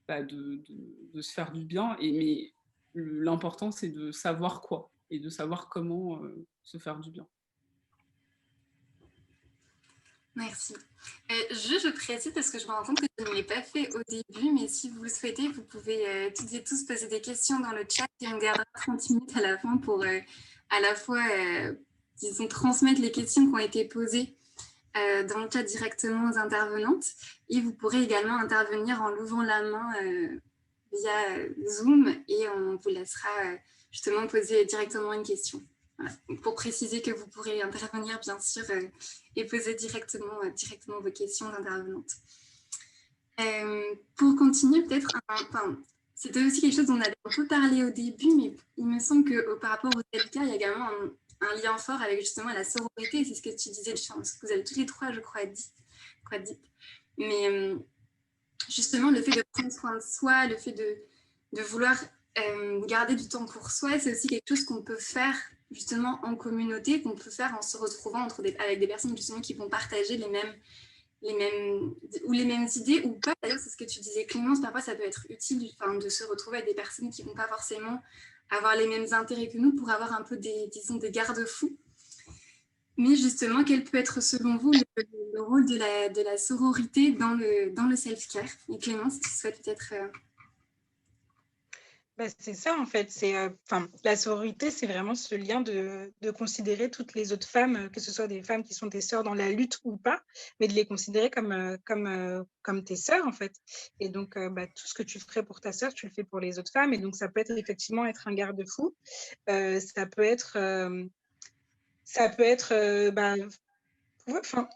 de se faire du bien, mais l'important, c'est de savoir quoi et de savoir comment se faire du bien. Merci. Je précise parce que je me rends compte que je ne l'ai pas fait au début, mais si vous le souhaitez, vous pouvez toutes et tous poser des questions dans le chat et on gardera 30 minutes à la fin pour à la fois, disons, transmettre les questions qui ont été posées dans le chat directement aux intervenantes. Et vous pourrez également intervenir en levant la main via Zoom et on vous laissera justement poser directement une question. Voilà. Pour préciser que vous pourrez intervenir, bien sûr, et poser directement vos questions aux intervenantes. Pour continuer, peut-être, c'était aussi quelque chose dont on avait un peu parlé au début, mais il me semble que par rapport au self-care, il y a également un lien fort avec justement la sororité. C'est ce que tu disais, ce que vous avez tous les trois, je crois, dit. Mais justement, le fait de prendre soin de soi, le fait de vouloir garder du temps pour soi, c'est aussi quelque chose qu'on peut faire justement en communauté, qu'on peut faire en se retrouvant avec des personnes justement qui vont partager les mêmes idées ou pas. D'ailleurs, c'est ce que tu disais, Clémence, parfois ça peut être utile de se retrouver avec des personnes qui ne vont pas forcément avoir les mêmes intérêts que nous pour avoir un peu des garde-fous. Mais justement, quel peut être selon vous le rôle de la sororité dans le self-care? Et Clémence, tu souhaites peut-être... C'est ça, en fait. La sororité, c'est vraiment ce lien de considérer toutes les autres femmes, que ce soit des femmes qui sont tes sœurs dans la lutte ou pas, mais de les considérer comme tes sœurs, en fait. Et donc, tout ce que tu ferais pour ta sœur, tu le fais pour les autres femmes. Et donc, ça peut effectivement être un garde-fou. Ça peut être...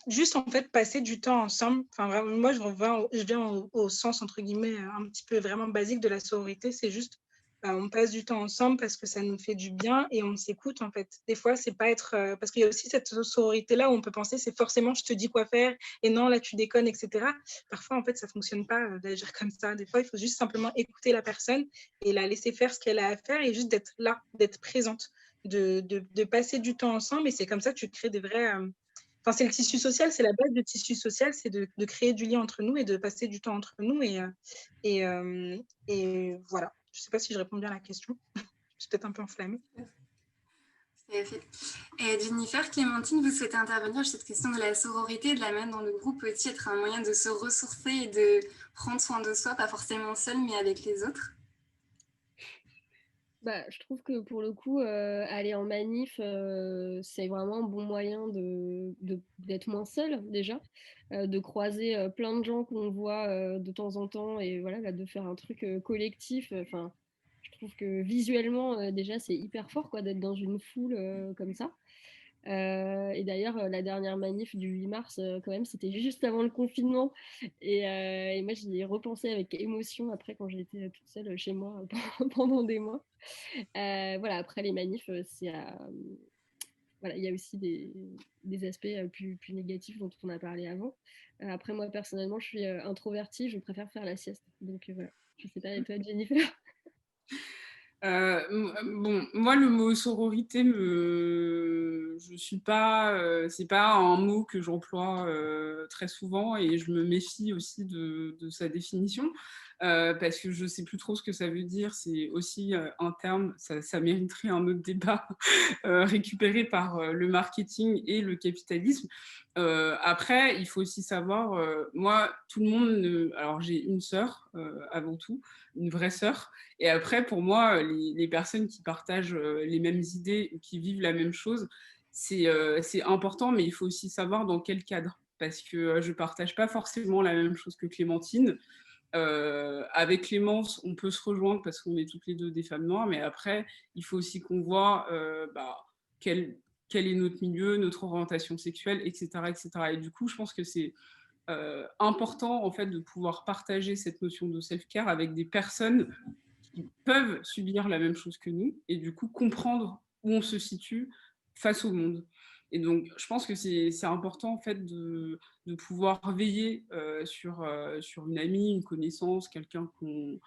juste en fait passer du temps ensemble. Vraiment, moi, je viens au sens, entre guillemets, un petit peu vraiment basique de la sororité. C'est juste on passe du temps ensemble parce que ça nous fait du bien et on s'écoute, en fait. Des fois, c'est pas être... parce qu'il y a aussi cette sororité-là où on peut penser c'est forcément je te dis quoi faire et non, là, tu déconnes, etc. Parfois, en fait, ça fonctionne pas d'agir comme ça. Des fois, il faut juste simplement écouter la personne et la laisser faire ce qu'elle a à faire et juste d'être là, d'être présente, de passer du temps ensemble. Et c'est comme ça que tu crées des vrais... c'est le tissu social, c'est la base du tissu social, c'est de créer du lien entre nous et de passer du temps entre nous. Et voilà. Je ne sais pas si je réponds bien à la question. Je suis peut-être un peu enflammée. Et Jennifer, Clémentine, vous souhaitez intervenir sur cette question de la sororité, de la mettre dans le groupe aussi, être un moyen de se ressourcer et de prendre soin de soi, pas forcément seul, mais avec les autres? Je trouve que pour le coup, aller en manif, c'est vraiment un bon moyen d'être moins seul déjà, de croiser plein de gens qu'on voit de temps en temps et voilà, de faire un truc collectif. Enfin, je trouve que visuellement, déjà, c'est hyper fort quoi, d'être dans une foule comme ça. Et d'ailleurs, la dernière manif du 8 mars, quand même, c'était juste avant le confinement. Et moi, j'y ai repensé avec émotion après quand j'étais toute seule chez moi pendant des mois. Voilà, après les manifs, voilà, il y a aussi des aspects plus négatifs dont on a parlé avant. Après, moi, personnellement, je suis introvertie, je préfère faire la sieste. Donc voilà, je sais pas, et toi, Jennifer? Bon, moi, le mot sororité, je suis pas, c'est pas un mot que j'emploie très souvent et je me méfie aussi de sa définition parce que je sais plus trop ce que ça veut dire. C'est aussi un terme, ça mériterait un autre débat récupéré par le marketing et le capitalisme. Après, il faut aussi savoir, moi, tout le monde, alors j'ai une sœur avant tout, une vraie sœur. Et après, pour moi, les personnes qui partagent les mêmes idées ou qui vivent la même chose, c'est important, mais il faut aussi savoir dans quel cadre. Parce que je ne partage pas forcément la même chose que Clémentine. Avec Clémence, on peut se rejoindre parce qu'on est toutes les deux des femmes noires, mais après, il faut aussi qu'on voit quel est notre milieu, notre orientation sexuelle, etc., etc. Et du coup, je pense que c'est important en fait de pouvoir partager cette notion de self-care avec des personnes qui peuvent subir la même chose que nous et du coup comprendre où on se situe face au monde. Et donc, je pense que c'est important en fait de pouvoir veiller sur une amie, une connaissance, quelqu'un qu'on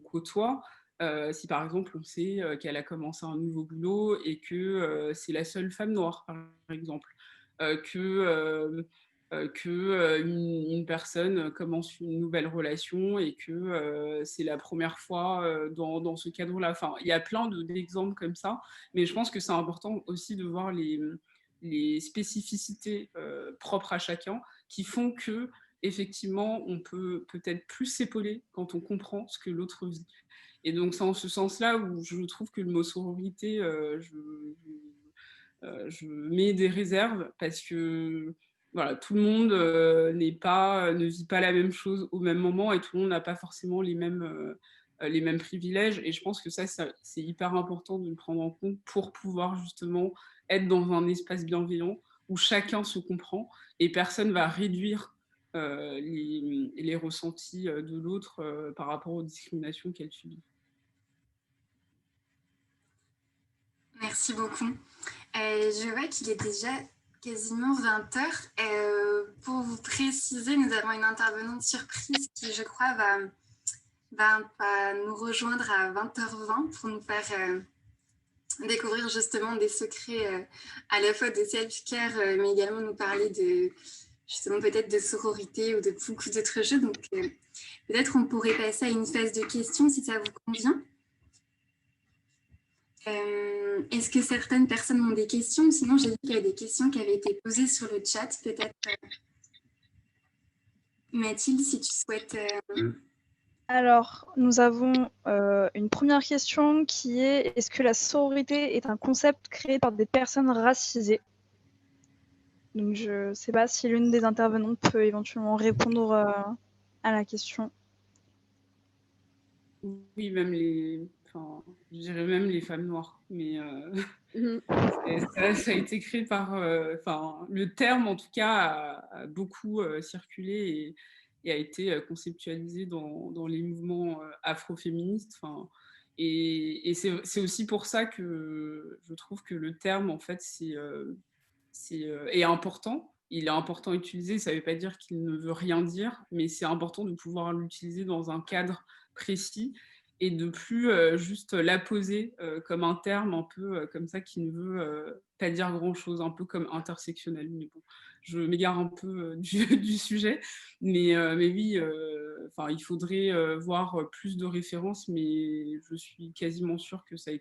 côtoie. Si par exemple on sait qu'elle a commencé un nouveau boulot et que c'est la seule femme noire, par exemple, une personne commence une nouvelle relation et que c'est la première fois dans ce cadre-là. Enfin, il y a plein d'exemples comme ça, mais je pense que c'est important aussi de voir les spécificités propres à chacun qui font que effectivement, on peut peut-être plus s'épauler quand on comprend ce que l'autre vit. Et donc, c'est en ce sens-là où je trouve que le mot sororité, je mets des réserves parce que voilà, tout le monde ne vit pas la même chose au même moment et tout le monde n'a pas forcément les mêmes privilèges. Et je pense que ça, c'est hyper important de le prendre en compte pour pouvoir justement être dans un espace bienveillant où chacun se comprend et personne ne va réduire les ressentis de l'autre par rapport aux discriminations qu'elle subit. Merci beaucoup. Je vois qu'il est déjà quasiment 20h. Pour vous préciser, nous avons une intervenante surprise qui, je crois, va nous rejoindre à 20h20 pour nous faire découvrir justement des secrets à la fois de self-care, mais également nous parler de justement peut-être de sororité ou de beaucoup d'autres choses. Donc peut-être on pourrait passer à une phase de questions si ça vous convient. Est-ce que certaines personnes ont des questions? Sinon, j'ai vu qu'il y a des questions qui avaient été posées sur le chat. Peut-être, Mathilde, si tu souhaites... Alors, nous avons une première question qui est: est-ce que la sororité est un concept créé par des personnes racisées? Donc, je ne sais pas si l'une des intervenantes peut éventuellement répondre à la question. Oui, même je dirais même les femmes noires, mais ça a été créé par, le terme en tout cas a beaucoup circulé et a été conceptualisé dans les mouvements afroféministes. Et c'est aussi pour ça que je trouve que le terme en fait est important. Il est important à utiliser, ça ne veut pas dire qu'il ne veut rien dire, mais c'est important de pouvoir l'utiliser dans un cadre précis et de plus juste l'apposer comme un terme un peu comme ça qui ne veut pas dire grand-chose, un peu comme intersectionnel. Mais bon, je m'égare un peu du sujet, mais oui, il faudrait voir plus de références, mais je suis quasiment sûre que ça a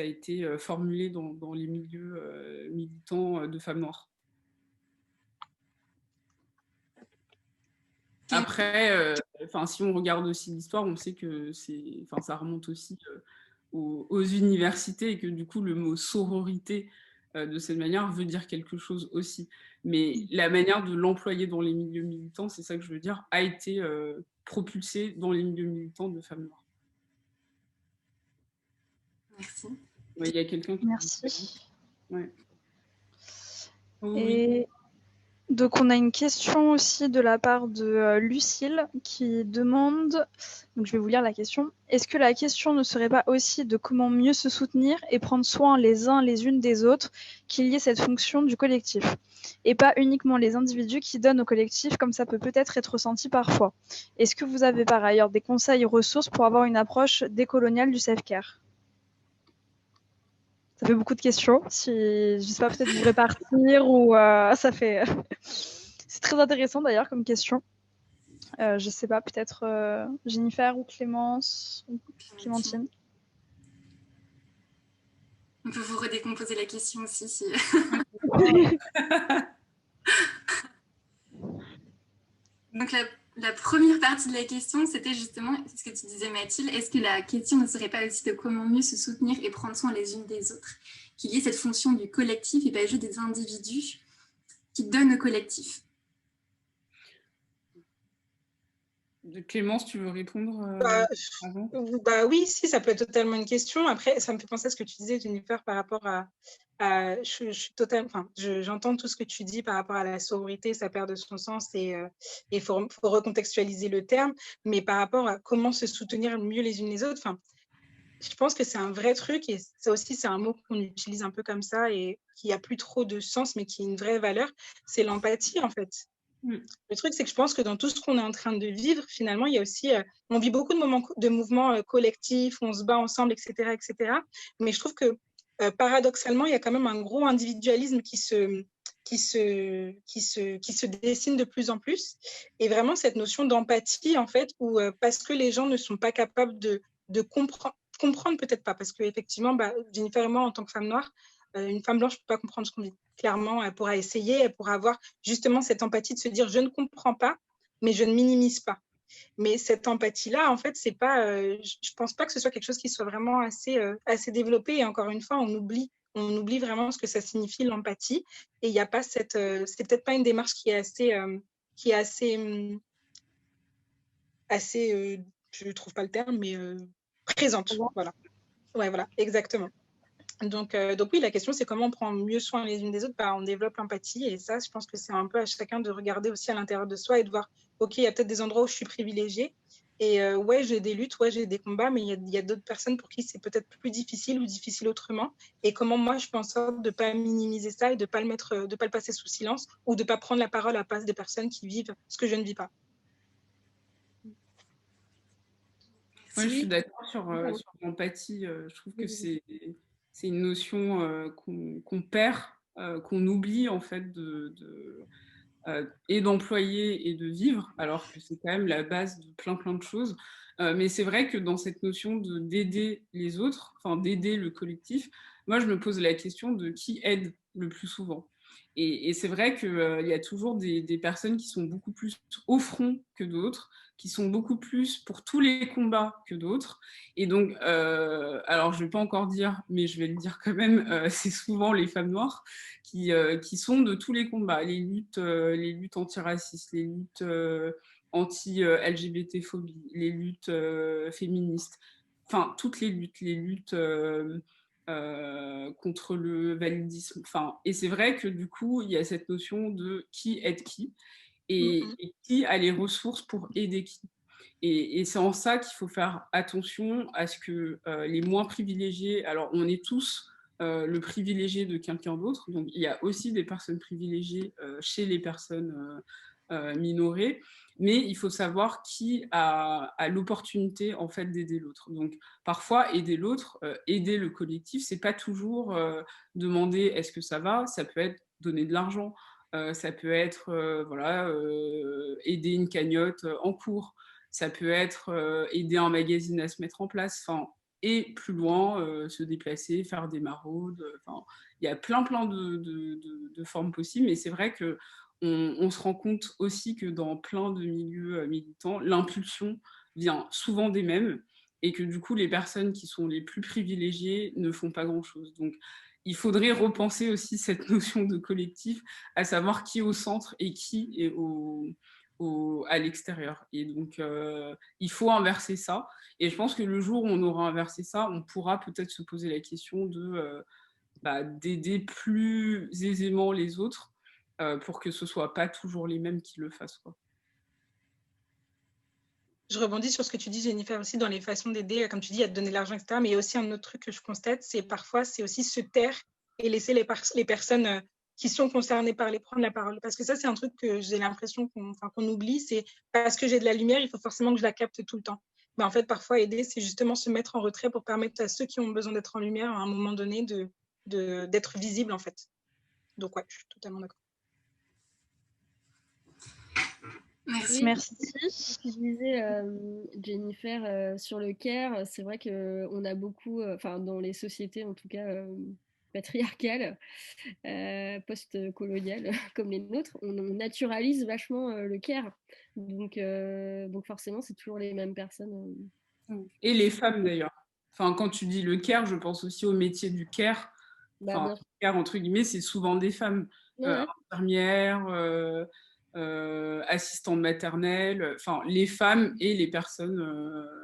été formulé dans les milieux militants de femmes noires. Après, si on regarde aussi l'histoire, on sait que ça remonte aussi aux universités et que du coup, le mot sororité, de cette manière, veut dire quelque chose aussi. Mais la manière de l'employer dans les milieux militants, c'est ça que je veux dire, a été propulsée dans les milieux militants de femmes noires. Merci. Il y a quelqu'un qui... Merci. Ouais. Et donc, on a une question aussi de la part de Lucille qui demande, donc je vais vous lire la question: est-ce que la question ne serait pas aussi de comment mieux se soutenir et prendre soin les uns les unes des autres, qu'il y ait cette fonction du collectif, et pas uniquement les individus qui donnent au collectif, comme ça peut peut-être être ressenti parfois? Est-ce que vous avez par ailleurs des conseils et ressources pour avoir une approche décoloniale du self-care? Ça fait beaucoup de questions. Je sais pas, peut-être vous répartir ou ça fait... C'est très intéressant d'ailleurs comme question. Je sais pas, peut-être Jennifer ou Clémence ou Clémentine. On peut vous redécomposer la question aussi. Si... Donc la première partie de la question, c'était justement ce que tu disais, Mathilde. Est-ce que la question ne serait pas aussi de comment mieux se soutenir et prendre soin les unes des autres, qu'il y ait cette fonction du collectif et pas juste des individus qui donnent au collectif? Clémence, tu veux répondre avant? Oui, si, ça peut être totalement une question. Après, ça me fait penser à ce que tu disais, Jennifer, par rapport je suis totalement, enfin, j'entends tout ce que tu dis par rapport à la sororité, ça perd de son sens et il faut recontextualiser le terme. Mais par rapport à comment se soutenir mieux les unes les autres, enfin, je pense que c'est un vrai truc et ça aussi, c'est un mot qu'on utilise un peu comme ça et qui a plus trop de sens, mais qui a une vraie valeur. C'est l'empathie, en fait. Le truc, c'est que je pense que dans tout ce qu'on est en train de vivre, finalement, il y a aussi, on vit beaucoup de mouvements collectifs, on se bat ensemble, etc., etc. Mais je trouve que paradoxalement, il y a quand même un gros individualisme qui se dessine de plus en plus. Et vraiment, cette notion d'empathie, en fait, où parce que les gens ne sont pas capables de comprendre peut-être pas, parce qu'effectivement, Jennifer et moi, en tant que femme noire, une femme blanche ne peut pas comprendre ce qu'on vit. Clairement, elle pourra essayer, elle pourra avoir justement cette empathie de se dire je ne comprends pas, mais je ne minimise pas. Mais cette empathie-là, en fait, c'est pas, je ne pense pas que ce soit quelque chose qui soit vraiment assez développé. Et encore une fois, on oublie vraiment ce que ça signifie l'empathie. Et il n'y a pas cette, c'est peut-être pas une démarche qui est assez, je ne trouve pas le terme, mais présente. Voilà. Ouais, voilà, exactement. Donc oui, la question, c'est comment on prend mieux soin les unes des autres. On développe l'empathie et ça, je pense que c'est un peu à chacun de regarder aussi à l'intérieur de soi et de voir, OK, il y a peut-être des endroits où je suis privilégiée et ouais, j'ai des luttes, ouais, j'ai des combats, mais il y a d'autres personnes pour qui c'est peut-être plus difficile ou difficile autrement. Et comment moi, je fais en sorte de ne pas minimiser ça et de ne pas le passer sous silence ou de ne pas prendre la parole à la place des personnes qui vivent ce que je ne vis pas. Moi, je suis d'accord sur l'empathie. Je trouve que c'est une notion qu'on perd, qu'on oublie en fait et d'employer et de vivre, alors que c'est quand même la base de plein de choses. Mais c'est vrai que dans cette notion d'aider les autres, enfin d'aider le collectif, moi je me pose la question de qui aide le plus souvent. Et c'est vrai qu'il y a toujours des personnes qui sont beaucoup plus au front que d'autres, qui sont beaucoup plus pour tous les combats que d'autres. Et donc, alors je ne vais pas encore dire, mais je vais le dire quand même, c'est souvent les femmes noires qui sont de tous les combats, les luttes antiracistes, les luttes anti-LGBT-phobie, les luttes féministes, enfin toutes les luttes contre le validisme. Enfin, et c'est vrai que du coup, il y a cette notion de qui aide qui et qui a les ressources pour aider qui. Et c'est en ça qu'il faut faire attention à ce que les moins privilégiés, alors on est tous le privilégié de quelqu'un d'autre, donc il y a aussi des personnes privilégiées chez les personnes minorées, mais il faut savoir qui a l'opportunité en fait d'aider l'autre. Donc parfois aider l'autre, aider le collectif, c'est pas toujours demander est-ce que ça va, ça peut être donner de l'argent, ça peut être aider une cagnotte en cours, ça peut être aider un magazine à se mettre en place, et plus loin, se déplacer, faire des maraudes. Il y a plein de formes possibles, mais c'est vrai que on se rend compte aussi que dans plein de milieux militants, l'impulsion vient souvent des mêmes et que du coup, les personnes qui sont les plus privilégiées ne font pas grand-chose. Donc, il faudrait repenser aussi cette notion de collectif, à savoir qui est au centre et qui est à l'extérieur. Et donc, il faut inverser ça. Et je pense que le jour où on aura inversé ça, on pourra peut-être se poser la question d'aider plus aisément les autres pour que ce ne soit pas toujours les mêmes qui le fassent, quoi. Je rebondis sur ce que tu dis, Jennifer, aussi dans les façons d'aider, comme tu dis, à te donner de l'argent, etc. Mais il y a aussi un autre truc que je constate, c'est parfois, c'est aussi se taire et laisser les personnes qui sont concernées par prendre la parole. Parce que ça, c'est un truc que j'ai l'impression qu'on oublie, c'est parce que j'ai de la lumière, il faut forcément que je la capte tout le temps. Mais en fait, parfois, aider, c'est justement se mettre en retrait pour permettre à ceux qui ont besoin d'être en lumière à un moment donné d'être visibles, en fait. Donc, ouais, je suis totalement d'accord. Merci. Merci. Tu disais, Jennifer, sur le care, c'est vrai qu'on a beaucoup, dans les sociétés en tout cas patriarcales, post-coloniales comme les nôtres, on naturalise vachement le care. Donc forcément, c'est toujours les mêmes personnes. Et les femmes d'ailleurs. Quand tu dis le care, je pense aussi au métier du care. Le care, entre guillemets, c'est souvent des femmes. Ouais. Infirmières, assistantes maternelles, enfin les femmes et les personnes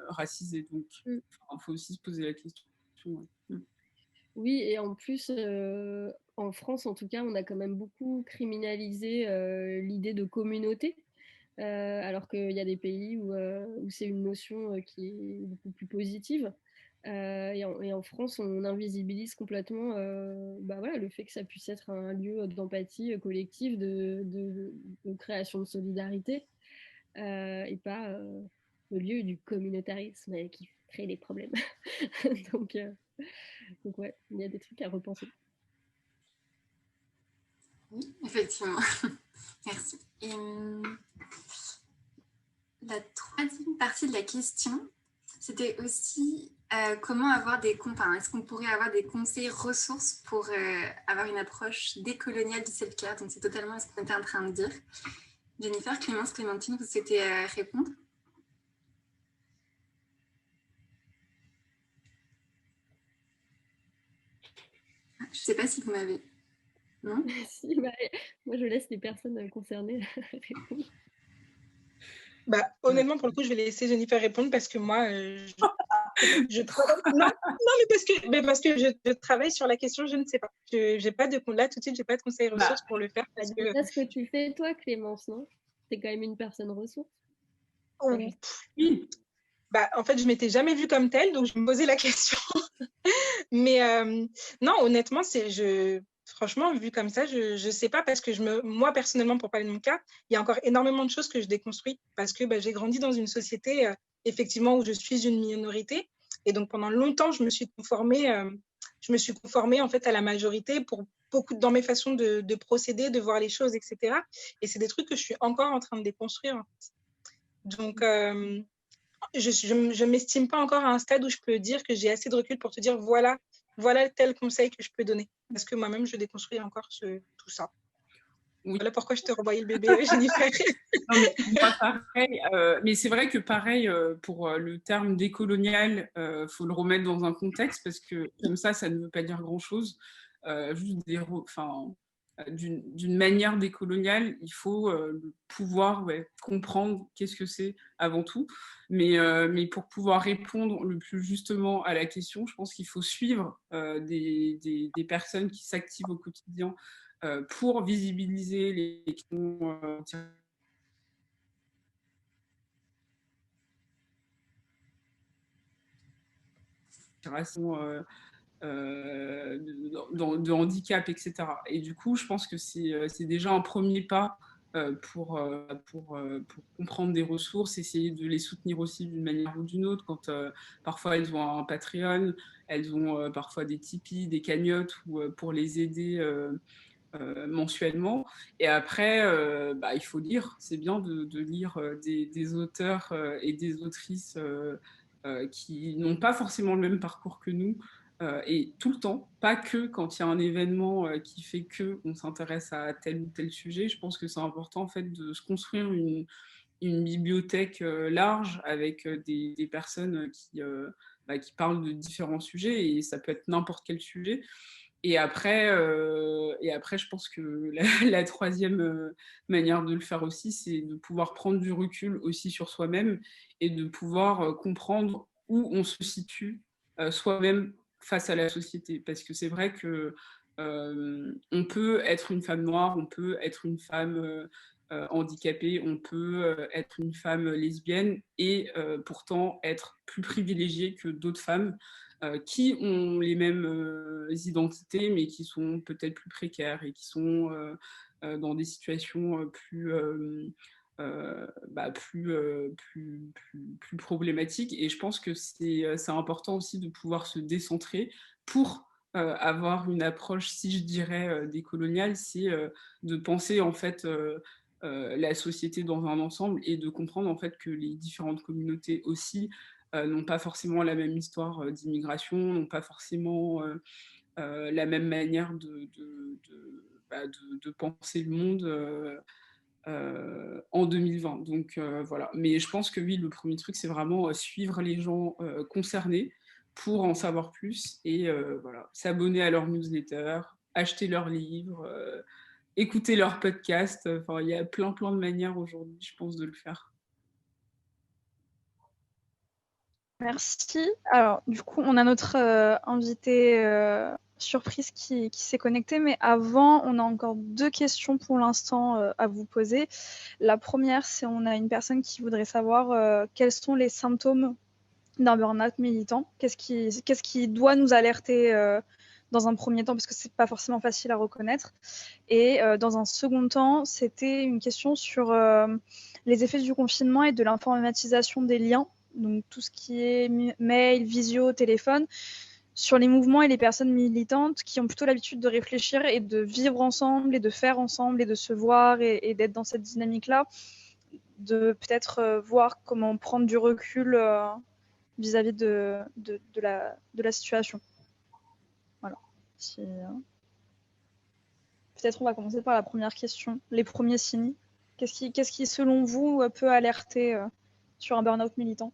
racisées. Donc, il faut aussi se poser la question. Ouais. Oui, et en plus, en France, en tout cas, on a quand même beaucoup criminalisé l'idée de communauté, alors qu'il y a des pays où c'est une notion qui est beaucoup plus positive. Et en France, on invisibilise complètement voilà, le fait que ça puisse être un lieu d'empathie collective, de création de solidarité, et pas le lieu du communautarisme qui crée des problèmes. Donc ouais, il y a des trucs à repenser. Oui, effectivement. Merci. Et la troisième partie de la question, c'était aussi comment avoir des est-ce qu'on pourrait avoir des conseils ressources pour avoir une approche décoloniale du self-care. Donc c'est totalement ce qu'on était en train de dire. Jennifer, Clémence, Clémentine, vous souhaitez répondre? Je ne sais pas si vous m'avez... Non. Si, moi je laisse les personnes concernées répondre. Honnêtement, pour le coup, je vais laisser Jennifer répondre parce que moi, je travaille. Non, mais parce que je travaille sur la question, je ne sais pas. J'ai pas de là tout de suite, j'ai pas de conseils ressources pour le faire. C'est ce que tu fais toi, Clémence, non? T'es quand même une personne ressource. Oui. En fait, je m'étais jamais vue comme telle, donc je me posais la question. Mais non, honnêtement, franchement, vu comme ça, je sais pas parce que moi, personnellement, pour parler de mon cas, il y a encore énormément de choses que je déconstruis parce que j'ai grandi dans une société, effectivement, où je suis une minorité. Et donc, pendant longtemps, je me suis conformée en fait à la majorité pour beaucoup dans mes façons de procéder, de voir les choses, etc. Et c'est des trucs que je suis encore en train de déconstruire. En fait. Donc, je ne m'estime pas encore à un stade où je peux dire que j'ai assez de recul pour te dire voilà tel conseil que je peux donner. Parce que moi-même, je déconstruis encore tout ça. Oui. Voilà pourquoi je te renvoyais le bébé, Jennifer. Non, mais, moi, pareil, mais c'est vrai que pareil, pour le terme décolonial, faut le remettre dans un contexte parce que comme ça ne veut pas dire grand-chose. Juste d'une manière décoloniale, il faut pouvoir comprendre qu'est-ce que c'est avant tout. Mais pour pouvoir répondre le plus justement à la question, je pense qu'il faut suivre des personnes qui s'activent au quotidien pour visibiliser les questions de handicap, etc. Et du coup, je pense que c'est déjà un premier pas pour comprendre des ressources, essayer de les soutenir aussi d'une manière ou d'une autre. Quand parfois elles ont un Patreon, elles ont parfois des Tipeee, des cagnottes pour les aider mensuellement. Et après, il faut lire. C'est bien de lire des auteurs et des autrices qui n'ont pas forcément le même parcours que nous, et tout le temps, pas que quand il y a un événement qui fait qu'on s'intéresse à tel ou tel sujet. Je pense que c'est important en fait de se construire une bibliothèque large avec des personnes qui parlent de différents sujets, et ça peut être n'importe quel sujet. Et après, je pense que la troisième manière de le faire aussi, c'est de pouvoir prendre du recul aussi sur soi-même et de pouvoir comprendre où on se situe soi-même face à la société. Parce que c'est vrai que on peut être une femme noire, on peut être une femme handicapée, on peut être une femme lesbienne et pourtant être plus privilégiée que d'autres femmes qui ont les mêmes identités, mais qui sont peut-être plus précaires et qui sont dans des situations plus problématiques. Et je pense que c'est important aussi de pouvoir se décentrer pour avoir une approche, si je dirais, décoloniale, c'est de penser en fait la société dans un ensemble et de comprendre en fait que les différentes communautés aussi n'ont pas forcément la même histoire d'immigration, n'ont pas forcément la même manière de penser le monde en 2020. Donc voilà. Mais je pense que oui, le premier truc, c'est vraiment suivre les gens concernés pour en savoir plus et voilà, s'abonner à leur newsletter, acheter leurs livres écouter leur podcast. Enfin, il y a plein de manières aujourd'hui, je pense, de le faire. Merci. Alors, du coup, on a notre invité surprise qui s'est connecté, mais avant, on a encore 2 questions pour l'instant à vous poser. La première, c'est on a une personne qui voudrait savoir quels sont les symptômes d'un burn-out militant. Qu'est-ce qui doit nous alerter dans un premier temps, parce que c'est pas forcément facile à reconnaître. Et dans un second temps, c'était une question sur les effets du confinement et de l'informatisation des liens. Donc tout ce qui est mail, visio, téléphone, sur les mouvements et les personnes militantes qui ont plutôt l'habitude de réfléchir et de vivre ensemble et de faire ensemble et de se voir et d'être dans cette dynamique-là, de peut-être voir comment prendre du recul vis-à-vis de la situation. Voilà. Peut-être on va commencer par la première question, les premiers signes. Qu'est-ce qui, selon vous, peut alerter sur un burn-out militant ?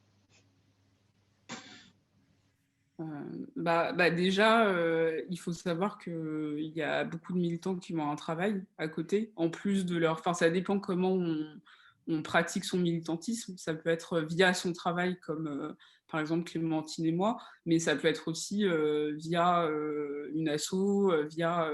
Déjà, il faut savoir qu'il y a beaucoup de militants qui ont un travail à côté, en plus de leur... Enfin, ça dépend comment on pratique son militantisme. Ça peut être via son travail, comme par exemple Clémentine et moi, mais ça peut être aussi via une asso, via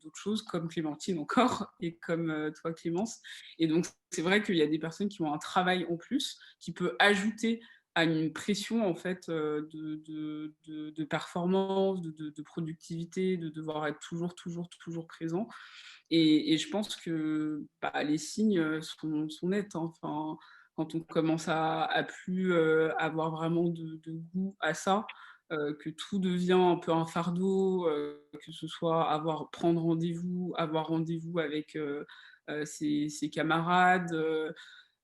d'autres choses, comme Clémentine encore, et comme toi, Clémence. Et donc, c'est vrai qu'il y a des personnes qui ont un travail en plus, qui peut ajouter à une pression en fait de performance, de productivité, de devoir être toujours présent. Et je pense que les signes sont nets. Hein. Enfin, quand on commence à plus avoir vraiment de goût à ça, que tout devient un peu un fardeau, que ce soit prendre rendez-vous, avoir rendez-vous avec ses camarades.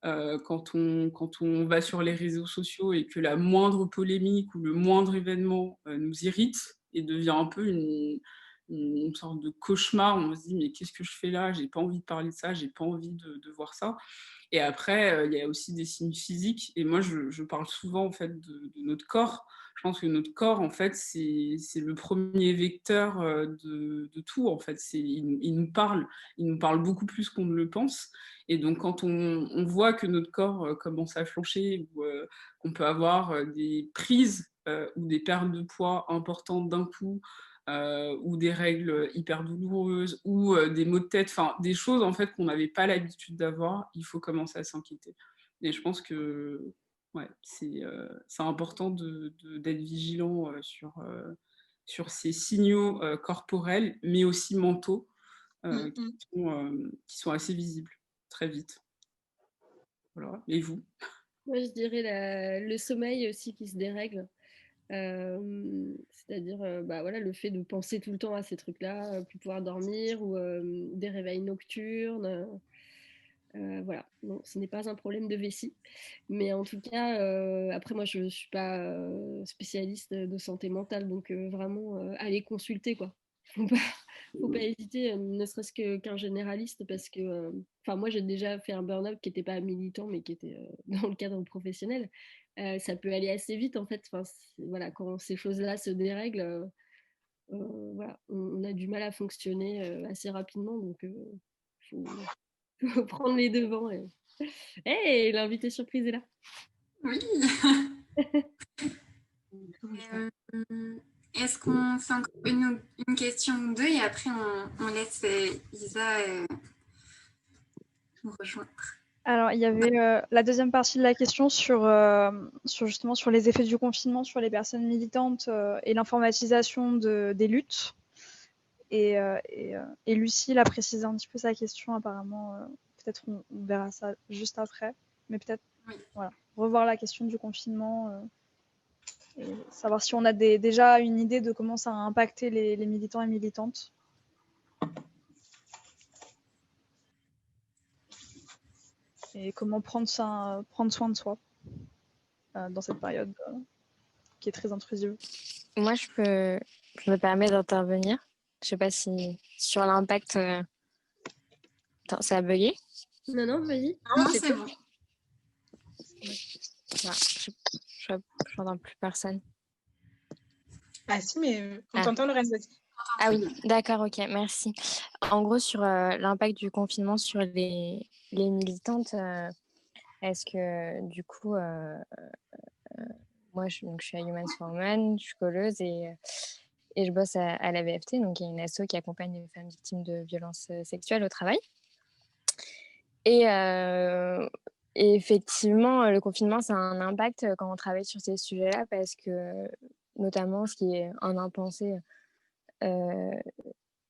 Quand on va sur les réseaux sociaux et que la moindre polémique ou le moindre événement nous irrite et devient un peu une sorte de cauchemar, on se dit mais qu'est-ce que je fais là, j'ai pas envie de parler de ça, j'ai pas envie de voir ça. Et après, il y a aussi des signes physiques, et moi je parle souvent en fait de notre corps. Je pense que notre corps, en fait, c'est le premier vecteur de tout. En fait, il nous parle beaucoup plus qu'on ne le pense. Et donc, quand on voit que notre corps commence à flancher, ou qu'on peut avoir des prises ou des pertes de poids importantes d'un coup, ou des règles hyper douloureuses, ou des maux de tête, enfin des choses en fait qu'on n'avait pas l'habitude d'avoir, il faut commencer à s'inquiéter. Et je pense que ouais, c'est important d'être vigilant sur ces signaux corporels, mais aussi mentaux, qui sont assez visibles très vite. Voilà. Et vous ? Moi, je dirais le sommeil aussi qui se dérègle. C'est-à-dire voilà, le fait de penser tout le temps à ces trucs-là, plus pouvoir dormir, ou des réveils nocturnes. Voilà, non, ce n'est pas un problème de vessie. Mais en tout cas, après, moi, je ne suis pas spécialiste de santé mentale, donc vraiment, aller consulter, quoi. Faut pas hésiter, ne serait-ce qu'un généraliste, parce que moi, j'ai déjà fait un burn-out qui n'était pas militant, mais qui était dans le cadre professionnel. Ça peut aller assez vite, en fait. Voilà, quand ces choses-là se dérèglent, voilà, on a du mal à fonctionner assez rapidement, donc faut prendre les devants. Hey, l'invité surprise est là. Oui. Est-ce qu'on fait encore une question ou deux, et après on laisse Isa nous rejoindre? Alors, il y avait la deuxième partie de la question sur justement sur les effets du confinement sur les personnes militantes et l'informatisation des luttes. Et Lucille a précisé un petit peu sa question apparemment. Peut-être on verra ça juste après. Mais peut-être voilà, revoir la question du confinement et savoir si on a déjà une idée de comment ça a impacté les militants et militantes. Et comment prendre soin de soi dans cette période qui est très intrusive. Moi, je me permets d'intervenir. Je ne sais pas si sur l'impact... Attends, ça a bugué ? Non, vas-y. Non, c'est bon. Je n'entends plus personne. Ah si, mais on t'entend, Laurence, vas-y. Ah oui, d'accord, ok, merci. En gros, sur l'impact du confinement sur les militantes, est-ce que du coup, moi, je suis à Humans for Women, je suis colleuse et je bosse à la VFT, donc il y a une asso qui accompagne les femmes victimes de violences sexuelles au travail. Et, et effectivement, le confinement, ça a un impact quand on travaille sur ces sujets-là, parce que notamment, ce qui est un impensé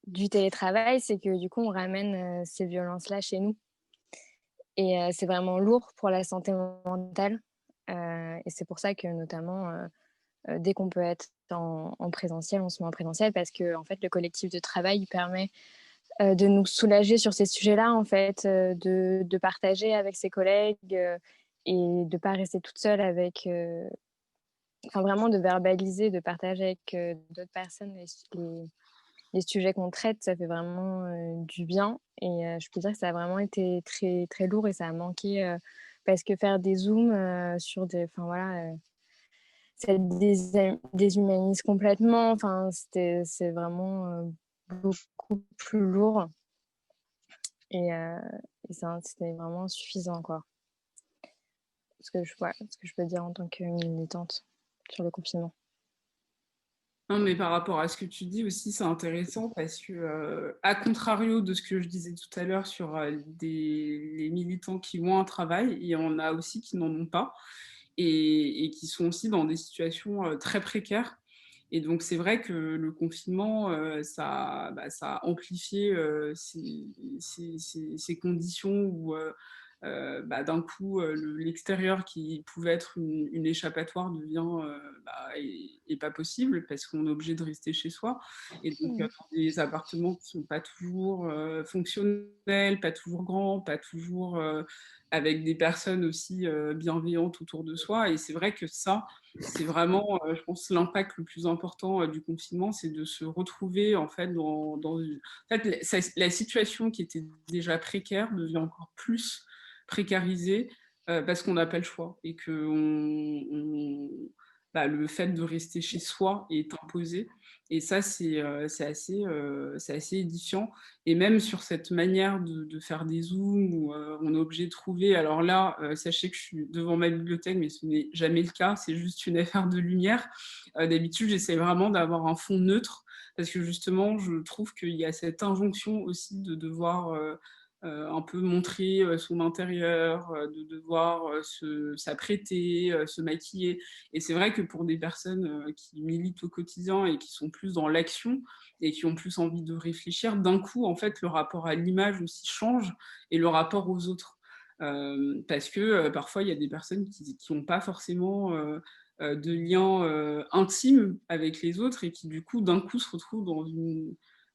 du télétravail, c'est que du coup, on ramène ces violences-là chez nous. Et c'est vraiment lourd pour la santé mentale. Et c'est pour ça que notamment, dès qu'on peut être en présentiel, on se met en présentiel, parce que en fait, le collectif de travail permet de nous soulager sur ces sujets-là, en fait, de partager avec ses collègues et de ne pas rester toute seule avec... Enfin, vraiment de verbaliser, de partager avec d'autres personnes les sujets qu'on traite, ça fait vraiment du bien. Et je peux dire que ça a vraiment été très, très lourd et ça a manqué parce que faire des zooms sur des... Enfin, voilà, ça déshumanise complètement. Enfin, c'est vraiment beaucoup plus lourd. Et c'était vraiment suffisant, quoi. Ce que je peux dire en tant que militante sur le confinement. Non, mais par rapport à ce que tu dis aussi, c'est intéressant parce que, à contrario de ce que je disais tout à l'heure sur les militants qui ont un travail, il y en a aussi qui n'en ont pas et qui sont aussi dans des situations très précaires. Et donc, c'est vrai que le confinement, ça a amplifié ces conditions où d'un coup, l'extérieur qui pouvait être une échappatoire devient est pas possible parce qu'on est obligé de rester chez soi. Et donc, dans des appartements qui ne sont pas toujours fonctionnels, pas toujours grands, pas toujours avec des personnes aussi bienveillantes autour de soi. Et c'est vrai que ça, c'est vraiment, je pense, l'impact le plus important du confinement, c'est de se retrouver en fait En fait, la situation qui était déjà précaire devient encore plus précarisée parce qu'on n'a pas le choix et que le fait de rester chez soi est imposé. Et ça, c'est assez édifiant. Et même sur cette manière de faire des zooms où on est obligé de trouver. Alors là, sachez que je suis devant ma bibliothèque, mais ce n'est jamais le cas. C'est juste une affaire de lumière. D'habitude, j'essaie vraiment d'avoir un fond neutre parce que justement, je trouve qu'il y a cette injonction aussi de devoir un peu montrer son intérieur, de devoir s'apprêter, se maquiller. Et c'est vrai que pour des personnes qui militent au quotidien et qui sont plus dans l'action et qui ont plus envie de réfléchir, d'un coup, en fait, le rapport à l'image aussi change et le rapport aux autres. Parce que parfois, il y a des personnes qui n'ont pas forcément de lien intime avec les autres et qui, du coup, d'un coup, se retrouvent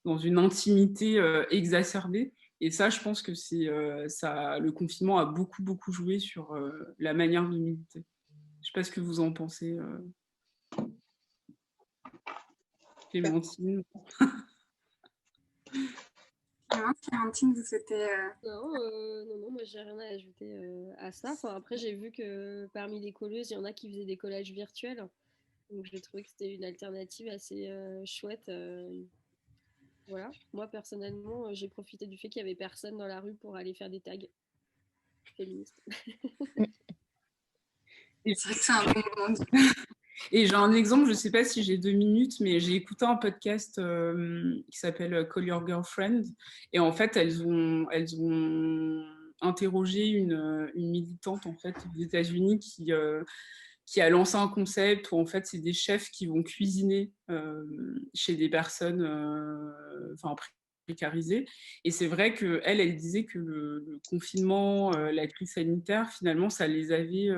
dans une intimité exacerbée. Et ça, je pense que le confinement a beaucoup, beaucoup joué sur la manière de militer. Je ne sais pas ce que vous en pensez, Clémentine. Clémentine, vous souhaitez... Non, moi j'ai rien à ajouter à ça. Enfin, après, j'ai vu que parmi les colleuses, il y en a qui faisaient des collages virtuels. Donc j'ai trouvé que c'était une alternative assez chouette. Voilà. Moi, personnellement, j'ai profité du fait qu'il n'y avait personne dans la rue pour aller faire des tags féministes. C'est vrai que c'est un bon moment. Et j'ai un exemple, je ne sais pas si j'ai 2 minutes, mais j'ai écouté un podcast qui s'appelle Call Your Girlfriend. Et en fait, elles ont interrogé une militante en fait, aux États-Unis qui a lancé un concept où en fait, c'est des chefs qui vont cuisiner chez des personnes précarisées. Et c'est vrai qu'elle disait que le confinement, la crise sanitaire, finalement, ça les avait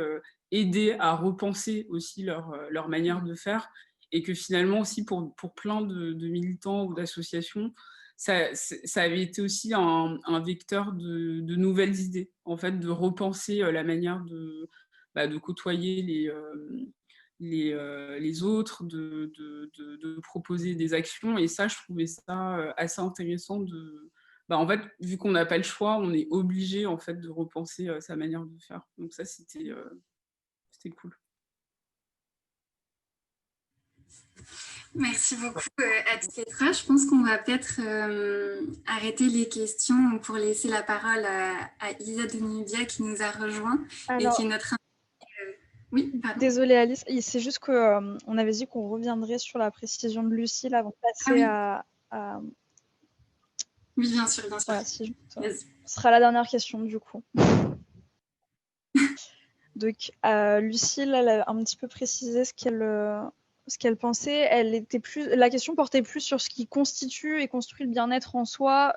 aider à repenser aussi leur manière de faire et que finalement aussi pour plein de militants ou d'associations, ça avait été aussi un vecteur de nouvelles idées, en fait, de repenser la manière de côtoyer les autres, de proposer des actions. Et ça, je trouvais ça assez intéressant en fait, vu qu'on n'a pas le choix, on est obligé en fait de repenser sa manière de faire. Donc ça, c'était cool. Merci beaucoup à toutes les trois. Je pense qu'on va peut-être arrêter les questions pour laisser la parole à Isa de Nubia qui nous a rejoint et qui est notre Oui, pardon. Désolée Alice, c'est juste qu'on avait dit qu'on reviendrait sur la précision de Lucille avant de passer à... Oui, bien sûr, bien sûr. Voilà, ce sera la dernière question du coup. Donc Lucille, elle a un petit peu précisé ce qu'elle pensait. La question portait plus sur ce qui constitue et construit le bien-être en soi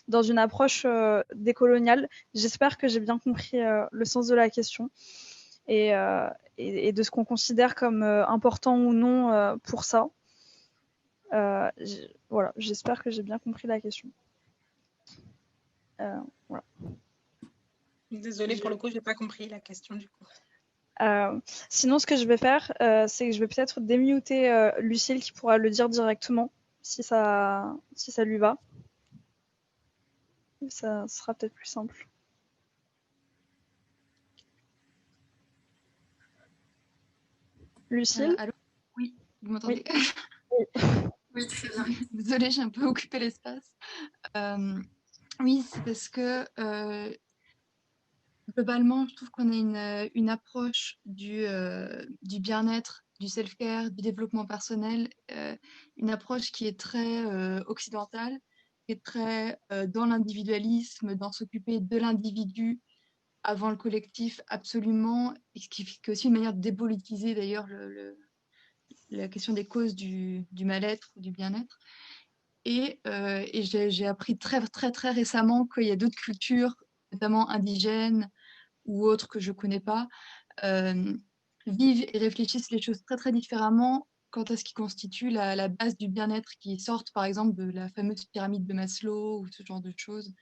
dans une approche décoloniale. J'espère que j'ai bien compris le sens de la question. Et de ce qu'on considère comme important ou non pour ça. Voilà, j'espère que j'ai bien compris la question. Voilà. Désolée, pour le coup, je n'ai pas compris la question du coup. Sinon, ce que je vais faire, c'est que je vais peut-être démuter Lucille qui pourra le dire directement si ça lui va. Ça sera peut-être plus simple. Lucille allô ? Oui, vous m'entendez ? Oui, très bien. Désolée, j'ai un peu occupé l'espace. Oui, c'est parce que globalement, je trouve qu'on a une approche du bien-être, du self-care, du développement personnel, une approche qui est très occidentale, qui est très dans l'individualisme, dans s'occuper de l'individu avant le collectif, absolument, et ce qui est aussi une manière de dépolitiser d'ailleurs la question des causes du mal-être ou du bien-être. Et j'ai appris très, très, très récemment qu'il y a d'autres cultures, notamment indigènes ou autres que je ne connais pas, vivent et réfléchissent les choses très, très différemment quant à ce qui constitue la base du bien-être, qui sortent par exemple de la fameuse pyramide de Maslow ou ce genre de choses,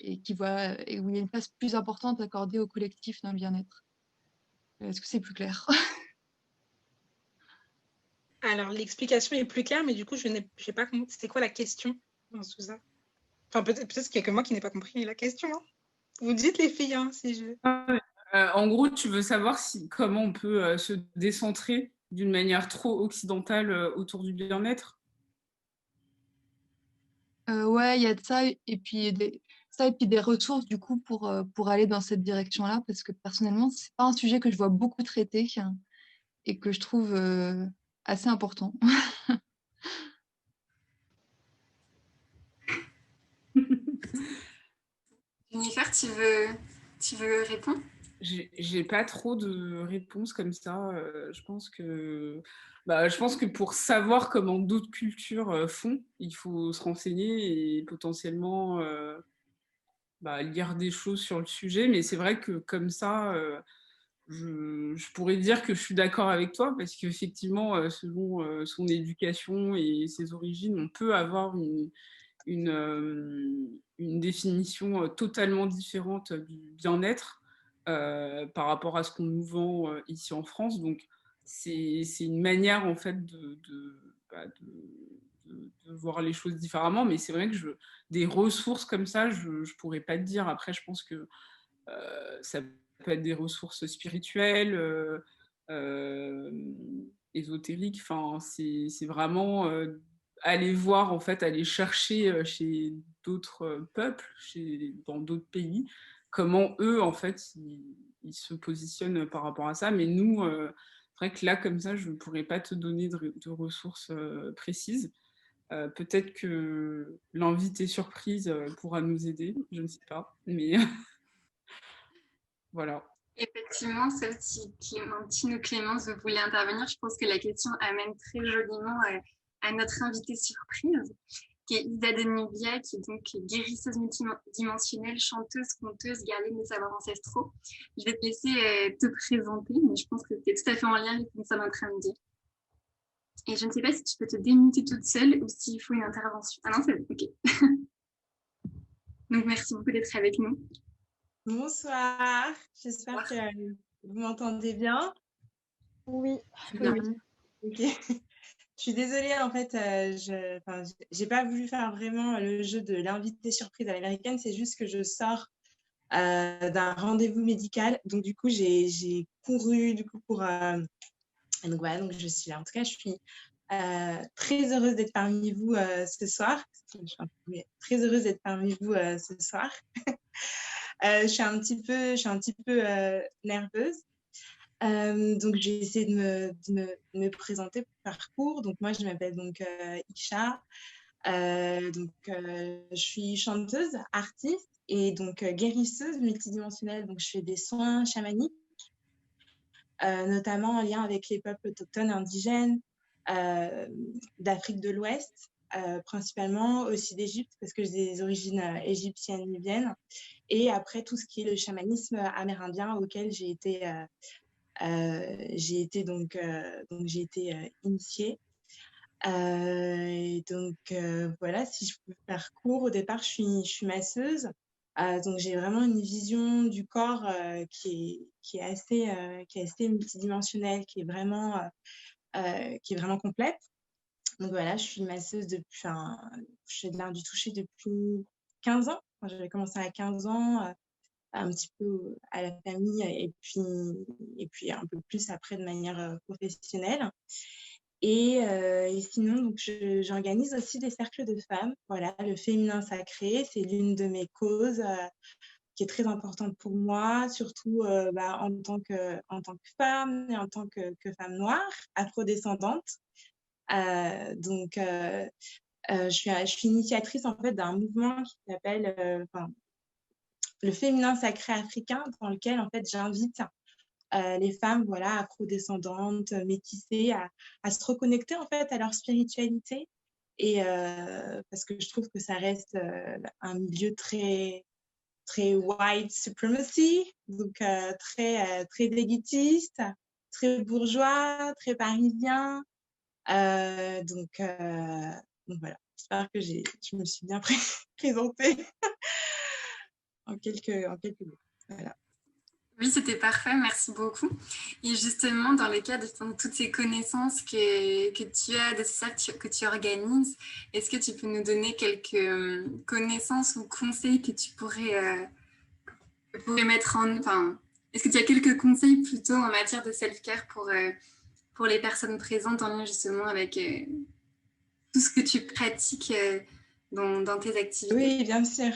et où il y a une place plus importante accordée au collectif dans le bien-être. Est-ce que c'est plus clair ? Alors, l'explication est plus claire, mais du coup, je n'ai pas compris. C'était quoi la question dans tout ça ? Enfin, peut-être qu'il n'y a que moi qui n'ai pas compris la question. Hein. Vous dites les filles, hein, si je... En gros, tu veux savoir comment on peut se décentrer d'une manière trop occidentale autour du bien-être ? Ouais, il y a de ça, et puis des ressources du coup pour aller dans cette direction-là, parce que personnellement, c'est pas un sujet que je vois beaucoup traité et que je trouve assez important. Jennifer, tu veux répondre ? J'ai pas trop de réponses comme ça. Je pense que pour savoir comment d'autres cultures font, il faut se renseigner et potentiellement lire des choses sur le sujet. Mais c'est vrai que comme ça, je pourrais dire que je suis d'accord avec toi parce qu'effectivement, selon son éducation et ses origines, on peut avoir une définition totalement différente du bien-être par rapport à ce qu'on nous vend ici en France. Donc, c'est une manière, en fait, de voir les choses différemment. Mais c'est vrai que des ressources comme ça, je ne pourrais pas te dire. Après, je pense que ça peut être des ressources spirituelles, ésotériques. Enfin, c'est vraiment aller voir, en fait, aller chercher chez d'autres peuples, dans d'autres pays, comment eux, en fait, ils se positionnent par rapport à ça. Mais nous, c'est vrai que là, comme ça, je ne pourrais pas te donner de ressources précises. Peut-être que l'invité surprise pourra nous aider, je ne sais pas. Mais voilà. Effectivement, sauf si Clémentine ou Clémence, vous voulez intervenir, je pense que la question amène très joliment à notre invitée surprise, qui est Isa de Nubia, qui est donc guérisseuse multidimensionnelle, chanteuse, conteuse, gardienne des savoirs ancestraux. Je vais te laisser te présenter, mais je pense que c'est tout à fait en lien avec ce que nous sommes en train de dire. Et je ne sais pas si tu peux te démuter toute seule ou s'il faut une intervention. Ah non, c'est bon, ok. Donc, merci beaucoup d'être avec nous. Bonsoir, j'espère que vous m'entendez bien. Oui. Ok. Je suis désolée, en fait, j'ai pas voulu faire vraiment le jeu de l'invité surprise à l'américaine, c'est juste que je sors d'un rendez-vous médical, donc du coup, j'ai couru du coup pour... donc voilà, donc je suis là. En tout cas, je suis Très heureuse d'être parmi vous ce soir. Très heureuse d'être parmi vous ce soir. Je suis un petit peu nerveuse. Donc, je vais essayer de me présenter par parcours. Donc, moi, je m'appelle donc Isha. Je suis chanteuse, artiste et donc guérisseuse multidimensionnelle. Donc, je fais des soins chamaniques, notamment en lien avec les peuples autochtones indigènes d'Afrique de l'Ouest, principalement aussi d'Égypte, parce que j'ai des origines égyptiennes, nubiennes. Et après, tout ce qui est le chamanisme amérindien auquel j'ai été initiée. Voilà, si je peux faire court, au départ, je suis masseuse. Donc, j'ai vraiment une vision du corps qui est assez multidimensionnelle, qui est vraiment complète. Donc, voilà, je suis masseuse depuis, je fais de l'art du toucher depuis 15 ans. J'avais commencé à 15 ans, un petit peu à la famille et puis un peu plus après de manière professionnelle. Et sinon, donc, j'organise aussi des cercles de femmes. Voilà, le féminin sacré, c'est l'une de mes causes qui est très importante pour moi, surtout en tant que femme et en tant que femme noire, afrodescendante. Je suis initiatrice en fait d'un mouvement qui s'appelle le féminin sacré africain, dans lequel en fait j'invite les femmes, voilà, afrodescendantes, métissées, à se reconnecter en fait à leur spiritualité. Et parce que je trouve que ça reste un milieu très très white supremacy, donc très élitiste, très bourgeois, très parisien. Donc voilà, j'espère que je me suis bien présentée en quelques mots. Voilà. Oui, c'était parfait, merci beaucoup. Et justement, dans le cadre de toutes ces connaissances que tu as, de ça que tu organises, est-ce que tu peux nous donner quelques connaissances ou conseils que tu pourrais mettre en... Enfin, est-ce que tu as quelques conseils plutôt en matière de self-care pour les personnes présentes en lien justement avec tout ce que tu pratiques dans tes activités? Oui, bien sûr.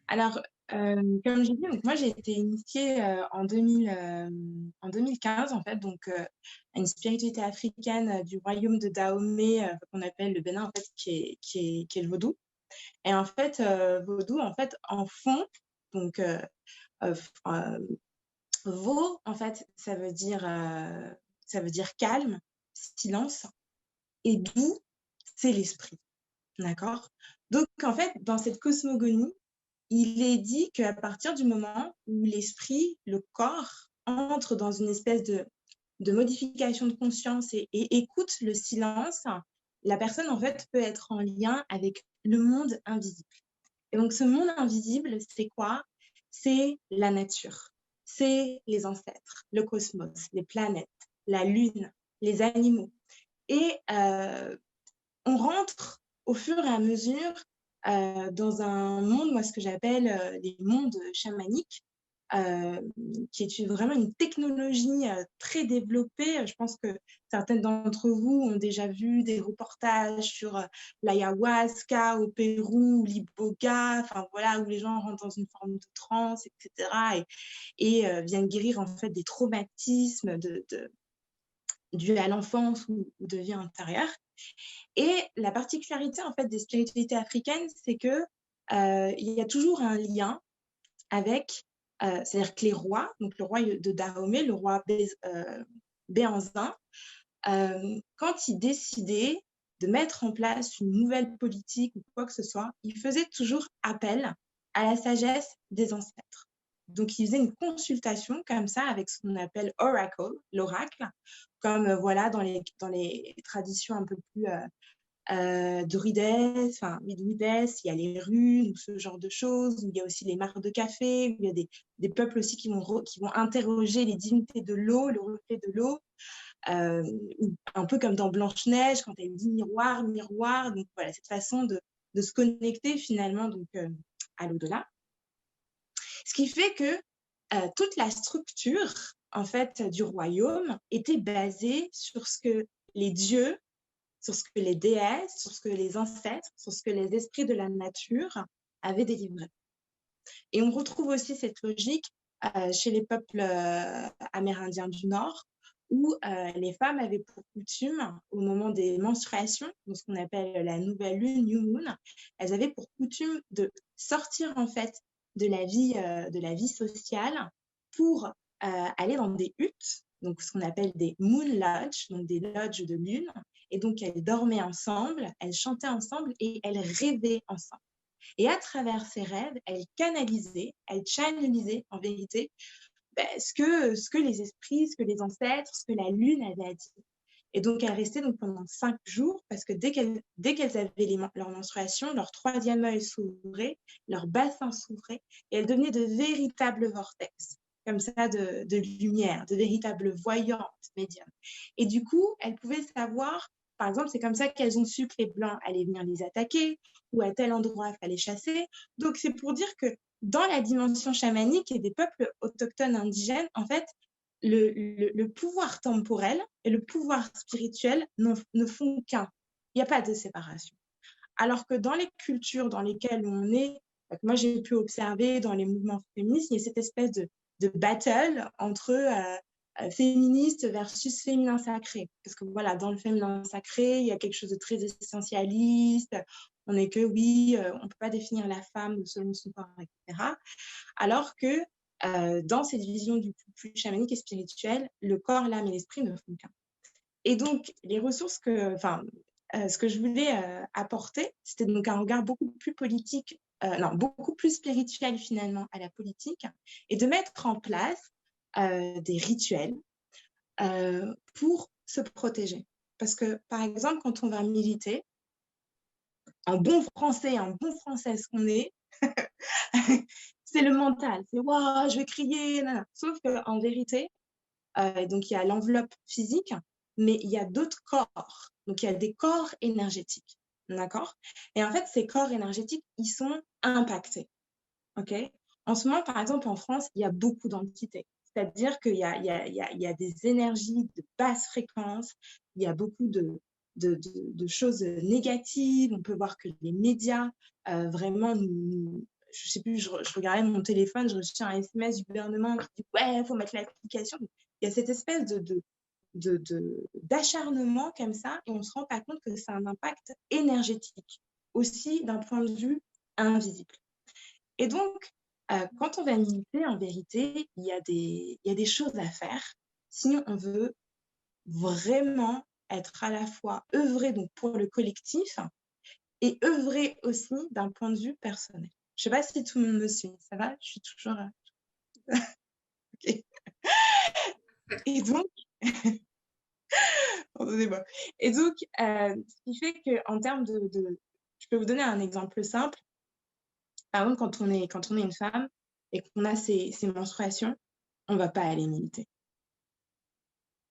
Alors, comme j'ai dit, donc moi j'ai été initiée en 2015 en fait, donc à une spiritualité africaine du royaume de Dahomey qu'on appelle le Bénin en fait, qui est le vaudou. Et en fait, vaudou en fait en fond, donc veau en fait ça veut dire calme, silence, et dou c'est l'esprit, d'accord? Donc en fait dans cette cosmogonie, il est dit qu'à partir du moment où l'esprit, le corps, entre dans une espèce de modification de conscience et écoute le silence, la personne, en fait, peut être en lien avec le monde invisible. Et donc, ce monde invisible, c'est quoi? C'est la nature, c'est les ancêtres, le cosmos, les planètes, la lune, les animaux. Et on rentre au fur et à mesure dans un monde, moi, ce que j'appelle les mondes chamaniques, qui est vraiment une technologie très développée. Je pense que certaines d'entre vous ont déjà vu des reportages sur l'ayahuasca au Pérou, ou l'iboga, enfin voilà, où les gens rentrent dans une forme de transe, etc. et viennent guérir en fait des traumatismes dus à l'enfance ou de vie antérieure. Et la particularité en fait des spiritualités africaines, c'est que il y a toujours un lien avec, c'est-à-dire que les rois, donc le roi de Dahomey, le roi Béhanzin, quand il décidait de mettre en place une nouvelle politique ou quoi que ce soit, il faisait toujours appel à la sagesse des ancêtres. Donc, il faisait une consultation comme ça avec ce qu'on appelle oracle, l'oracle, comme voilà dans les traditions un peu plus druides, enfin les druides, il y a les runes, ce genre de choses, il y a aussi les mares de café, il y a des peuples aussi qui vont interroger les divinités de l'eau, le reflet de l'eau, un peu comme dans Blanche-Neige, quand elle dit miroir, miroir, donc voilà, cette façon de se connecter finalement donc, à l'au-delà. Ce qui fait que toute la structure en fait du royaume était basée sur ce que les dieux sur ce que les déesses, sur ce que les ancêtres, sur ce que les esprits de la nature avaient délivré. Et on retrouve aussi cette logique chez les peuples amérindiens du Nord, où les femmes avaient pour coutume, au moment des menstruations, donc ce qu'on appelle la nouvelle lune, New Moon, elles avaient pour coutume de sortir en fait de la vie sociale pour aller dans des huttes, donc ce qu'on appelle des moon lodges, donc des lodges de lune, et donc elles dormaient ensemble, elles chantaient ensemble et elles rêvaient ensemble. Et à travers ces rêves, elles canalisaient, elles channelisaient en vérité ce que les esprits, ce que les ancêtres, ce que la lune avait à dire. Et donc, elles restaient donc pendant 5 jours parce que dès qu'elles avaient leur menstruation, leur troisième œil s'ouvrait, leur bassin s'ouvrait et elles devenaient de véritables vortex, comme ça, de lumière, de véritables voyantes médiums. Et du coup, elles pouvaient savoir, par exemple, c'est comme ça qu'elles ont su que les Blancs allaient venir les attaquer ou à tel endroit il fallait chasser. Donc, c'est pour dire que dans la dimension chamanique et des peuples autochtones indigènes, en fait, le pouvoir temporel et le pouvoir spirituel ne font qu'un. Il n'y a pas de séparation. Alors que dans les cultures dans lesquelles on est, moi j'ai pu observer dans les mouvements féministes, il y a cette espèce de battle entre féministe versus féminin sacré. Parce que voilà, dans le féminin sacré, il y a quelque chose de très essentialiste. On n'est que oui, on ne peut pas définir la femme selon son corps, etc. Alors que dans cette vision du plus chamanique et spirituel, le corps, l'âme et l'esprit ne font qu'un. Et donc, les ressources ce que je voulais apporter, c'était donc un regard beaucoup plus politique, beaucoup plus spirituel finalement à la politique, et de mettre en place des rituels pour se protéger. Parce que, par exemple, quand on va militer, en bon français, ce qu'on est, c'est le mental. C'est « waouh, je vais crier ». Sauf qu'en vérité, donc il y a l'enveloppe physique, mais il y a d'autres corps. Donc il y a des corps énergétiques. D'accord ? Et en fait, ces corps énergétiques, ils sont impactés. OK ? En ce moment, par exemple, en France, il y a beaucoup d'entités. C'est-à-dire qu'il y a des énergies de basse fréquence, il y a beaucoup de choses négatives. On peut voir que les médias vraiment je sais plus, je regardais mon téléphone, je reçois un SMS du gouvernement qui dit ouais, il faut mettre l'application. Il y a cette espèce d'acharnement comme ça et on ne se rend pas compte que c'est un impact énergétique aussi d'un point de vue invisible. Et donc, quand on va militer, en vérité, il y a des choses à faire si on veut vraiment être à la fois œuvrer donc pour le collectif et œuvrer aussi d'un point de vue personnel. Je ne sais pas si tout le monde me suit. Ça va ? Je suis toujours... OK. Et donc... Pardonnez-moi. Et donc, ce qui fait qu'en termes de... Je peux vous donner un exemple simple. Par exemple, quand on est une femme et qu'on a ces menstruations, on ne va pas aller militer.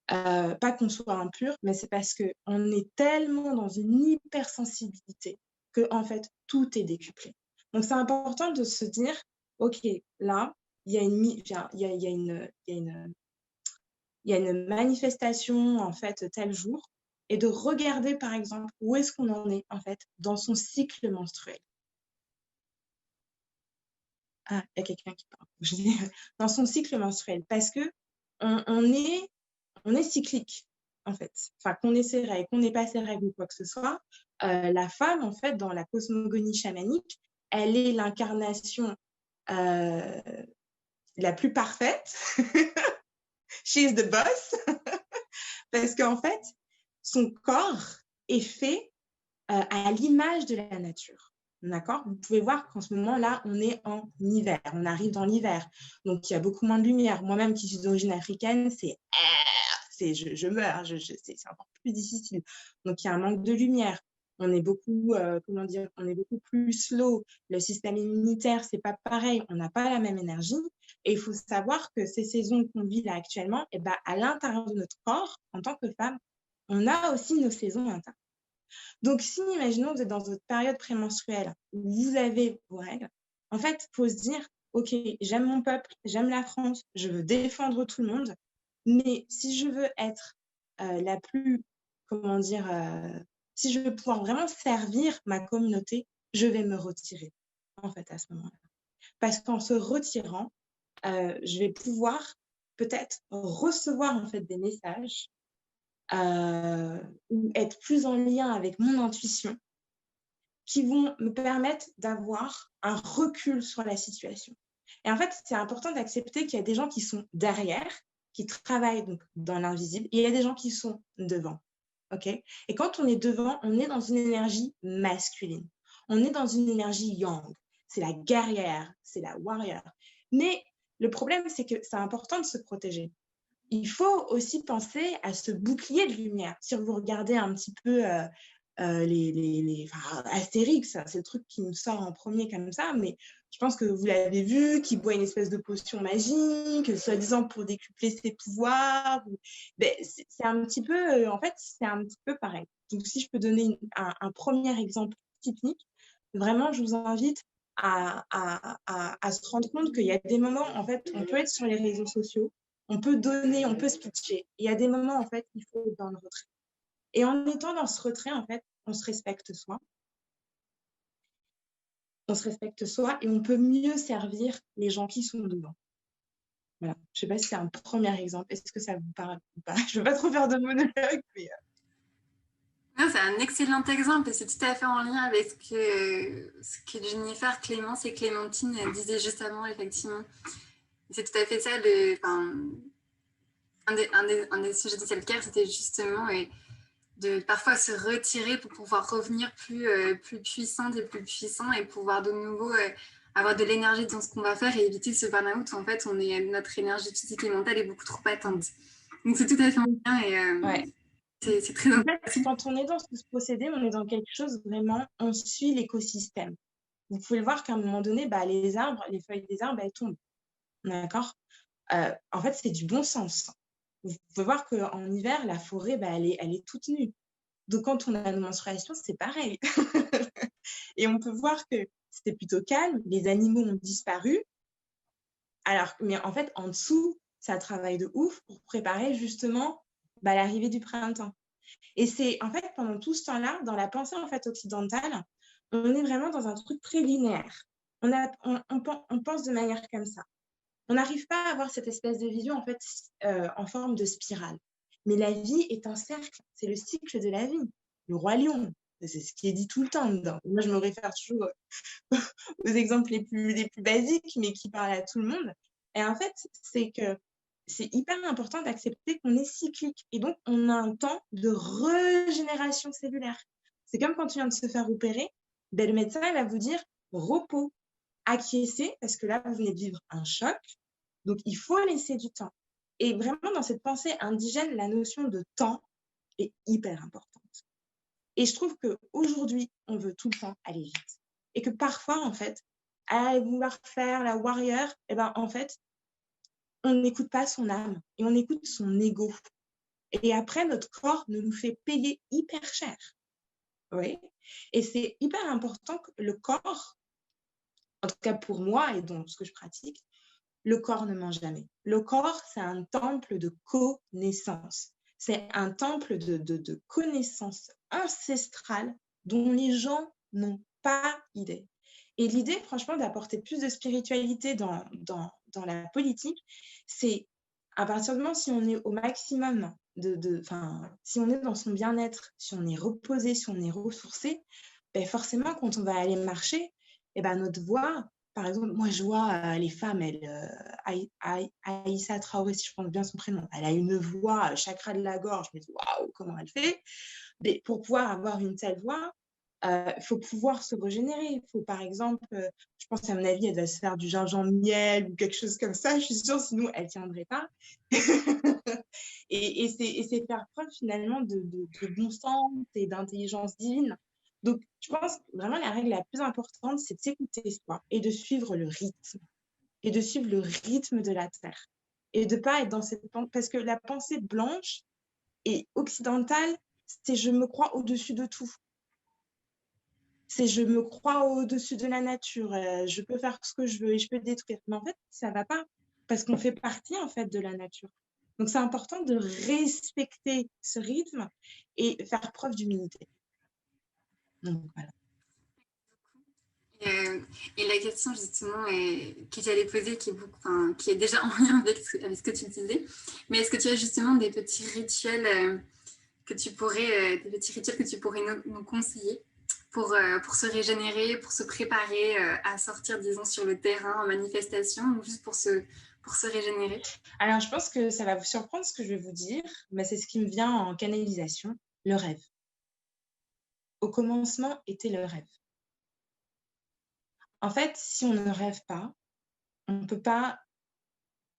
Pas qu'on soit impur, mais c'est parce qu'on est tellement dans une hypersensibilité qu'en fait, tout est décuplé. Donc, c'est important de se dire, OK, là, il y a une manifestation, en fait, tel jour, et de regarder, par exemple, où est-ce qu'on en est, en fait, dans son cycle menstruel. Ah, il y a quelqu'un qui parle. Dans son cycle menstruel, parce que on est cyclique, en fait. Enfin, qu'on ait ses règles, qu'on n'ait pas ses règles ou quoi que ce soit, la femme, en fait, dans la cosmogonie chamanique, elle est l'incarnation la plus parfaite. She is the boss. Parce qu'en fait, son corps est fait à l'image de la nature. D'accord ? Vous pouvez voir qu'en ce moment-là, on est en hiver. On arrive dans l'hiver. Donc, il y a beaucoup moins de lumière. Moi-même, qui suis d'origine africaine, je meurs. C'est encore plus difficile. Donc, il y a un manque de lumière. On est beaucoup, on est beaucoup plus slow. Le système immunitaire, c'est pas pareil. On n'a pas la même énergie. Et il faut savoir que ces saisons qu'on vit là actuellement, à l'intérieur de notre corps, en tant que femme, on a aussi nos saisons internes. Donc, si, imaginons, vous êtes dans votre période prémenstruelle, où vous avez vos règles, en fait, il faut se dire, OK, j'aime mon peuple, j'aime la France, je veux défendre tout le monde, mais si je veux être la plus, si je veux pouvoir vraiment servir ma communauté, je vais me retirer, en fait, à ce moment-là. Parce qu'en se retirant, je vais pouvoir peut-être recevoir, en fait, des messages ou être plus en lien avec mon intuition qui vont me permettre d'avoir un recul sur la situation. Et en fait, c'est important d'accepter qu'il y a des gens qui sont derrière, qui travaillent donc dans l'invisible, et il y a des gens qui sont devant. Okay. Et quand on est devant, on est dans une énergie masculine. On est dans une énergie yang. C'est la guerrière, c'est la warrior. Mais le problème, c'est que c'est important de se protéger. Il faut aussi penser à ce bouclier de lumière. Si vous regardez un petit peu Astérix, c'est le truc qui me sort en premier comme ça, mais je pense que vous l'avez vu, qui boit une espèce de potion magique, soi-disant pour décupler ses pouvoirs. Ben, c'est un petit peu, en fait, c'est un petit peu pareil. Donc, si je peux donner un premier exemple technique, vraiment, je vous invite à se rendre compte qu'il y a des moments, en fait, on peut être sur les réseaux sociaux, on peut donner, on peut se pitcher. Il y a des moments, en fait, il faut être dans le retrait. Et en étant dans ce retrait, en fait, on se respecte soi. On se respecte soi et on peut mieux servir les gens qui sont devant. Voilà. Je ne sais pas si c'est un premier exemple. Est-ce que ça vous parle ou pas? Je ne veux pas trop faire de monologue, mais... Non, c'est un excellent exemple et c'est tout à fait en lien avec ce que Jennifer, Clémence et Clémentine disaient juste avant, effectivement. C'est tout à fait ça. Un des sujets de self-care, c'était justement de parfois se retirer pour pouvoir revenir plus puissante et plus puissant et pouvoir de nouveau avoir de l'énergie dans ce qu'on va faire et éviter ce burn-out où en fait notre énergie physique et mentale est beaucoup trop atteinte. Donc c'est tout à fait en lien et ouais. C'est très important. En fait, quand on est dans ce procédé, on est dans quelque chose vraiment, on suit l'écosystème. Vous pouvez le voir qu'à un moment donné, les arbres, les feuilles des arbres, elles tombent. D'accord? En fait, c'est du bon sens. Vous pouvez voir qu'en hiver, la forêt, elle est toute nue. Donc, quand on a nos menstruations, c'est pareil. Et on peut voir que c'était plutôt calme, les animaux ont disparu. Mais en fait, en dessous, ça travaille de ouf pour préparer justement l'arrivée du printemps. Et c'est en fait pendant tout ce temps-là, dans la pensée en fait occidentale, on est vraiment dans un truc très linéaire. On pense de manière comme ça. On n'arrive pas à avoir cette espèce de vision en fait en forme de spirale. Mais la vie est un cercle, c'est le cycle de la vie. Le roi lion, c'est ce qui est dit tout le temps dedans. Moi, je me réfère toujours aux exemples les plus basiques, mais qui parlent à tout le monde. Et en fait, c'est que c'est hyper important d'accepter qu'on est cyclique. Et donc, on a un temps de régénération cellulaire. C'est comme quand tu viens de se faire opérer, le médecin il va vous dire repos, acquiescer, parce que là, vous venez de vivre un choc. Donc, il faut laisser du temps. Et vraiment, dans cette pensée indigène, la notion de temps est hyper importante. Et je trouve qu'aujourd'hui, on veut tout le temps aller vite. Et que parfois, en fait, à vouloir faire la warrior, en fait, on n'écoute pas son âme et on écoute son ego. Et après, notre corps nous fait payer hyper cher. Oui. Et c'est hyper important que le corps, en tout cas pour moi et dans ce que je pratique, le corps ne ment jamais. Le corps, c'est un temple de connaissance. C'est un temple de connaissance ancestrale dont les gens n'ont pas idée. Et l'idée, franchement, d'apporter plus de spiritualité dans la politique, c'est à partir du moment si on est au maximum, si on est dans son bien-être, si on est reposé, si on est ressourcé, forcément, quand on va aller marcher, notre voix, par exemple, moi, je vois les femmes, Aïssa Traoré, si je pense bien son prénom, elle a une voix, chakra de la gorge, je me dis, waouh, comment elle fait? Mais pour pouvoir avoir une telle voix, il faut pouvoir se régénérer. Il faut, par exemple, je pense qu'à mon avis, elle doit se faire du gingembre miel ou quelque chose comme ça. Je suis sûre, sinon, elle ne tiendrait pas. et c'est faire preuve, finalement, de bon sens et d'intelligence divine. Donc, je pense vraiment la règle la plus importante, c'est de s'écouter soi et de suivre le rythme. Et de suivre le rythme de la Terre. Et de ne pas être dans cette pensée. Parce que la pensée blanche et occidentale, c'est je me crois au-dessus de tout. C'est je me crois au-dessus de la nature, je peux faire ce que je veux et je peux détruire. Mais en fait, ça ne va pas parce qu'on fait partie en fait de la nature. Donc, c'est important de respecter ce rythme et faire preuve d'humilité. Donc, voilà. Et la question justement que j'allais poser, qui est déjà en lien avec ce que tu disais, mais est-ce que tu as justement des petits rituels que tu pourrais nous conseiller pour se régénérer, pour se préparer à sortir, disons, sur le terrain en manifestation, ou juste pour se régénérer? Alors, je pense que ça va vous surprendre ce que je vais vous dire, mais c'est ce qui me vient en canalisation, le rêve. Au commencement était le rêve. En fait, si on ne rêve pas, on ne peut pas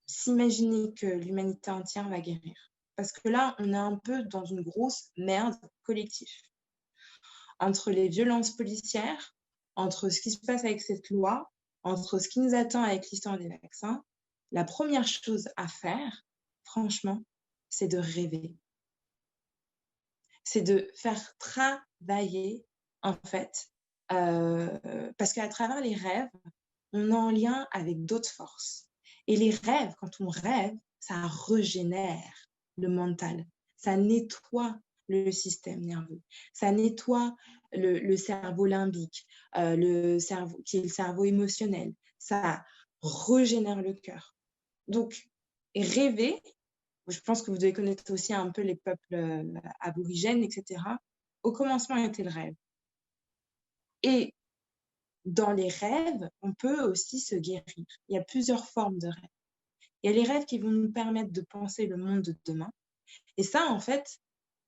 s'imaginer que l'humanité entière va guérir. Parce que là, on est un peu dans une grosse merde collective. Entre les violences policières, entre ce qui se passe avec cette loi, entre ce qui nous attend avec l'histoire des vaccins, la première chose à faire, franchement, c'est de rêver. C'est de faire travailler, en fait, parce qu'à travers les rêves, on est en lien avec d'autres forces. Et les rêves, quand on rêve, ça régénère le mental, ça nettoie le système nerveux, ça nettoie le cerveau limbique, le cerveau, qui est le cerveau émotionnel, ça régénère le cœur. Donc, rêver, je pense que vous devez connaître aussi un peu les peuples aborigènes, etc. Au commencement était le rêve. Et dans les rêves, on peut aussi se guérir. Il y a plusieurs formes de rêves. Il y a les rêves qui vont nous permettre de penser le monde de demain. Et ça, en fait,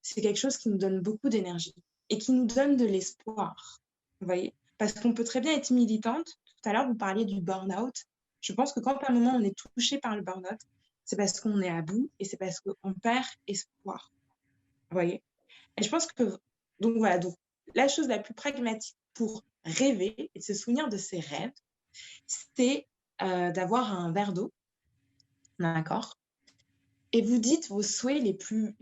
c'est quelque chose qui nous donne beaucoup d'énergie et qui nous donne de l'espoir. Vous voyez? Parce qu'on peut très bien être militante. Tout à l'heure, vous parliez du burn-out. Je pense que quand à un moment on est touché par le burn-out, c'est parce qu'on est à bout et c'est parce qu'on perd espoir. Vous voyez? Et je pense que, donc voilà, donc la chose la plus pragmatique pour rêver et de se souvenir de ses rêves, c'est d'avoir un verre d'eau, d'accord? Et vous dites vos souhaits les plus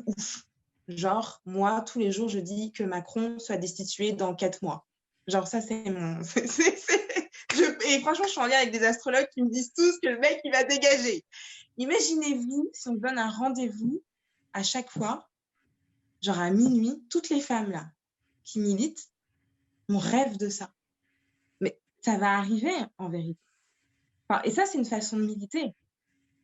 ouf. Genre, moi, tous les jours, je dis que Macron soit destitué dans 4 mois. Genre, ça, c'est mon... Et franchement, je suis en lien avec des astrologues qui me disent tous que le mec, il va dégager. Imaginez-vous si on donne un rendez-vous à chaque fois, genre à minuit, toutes les femmes là qui militent, on rêve de ça. Mais ça va arriver en vérité. Enfin, et ça, c'est une façon de militer.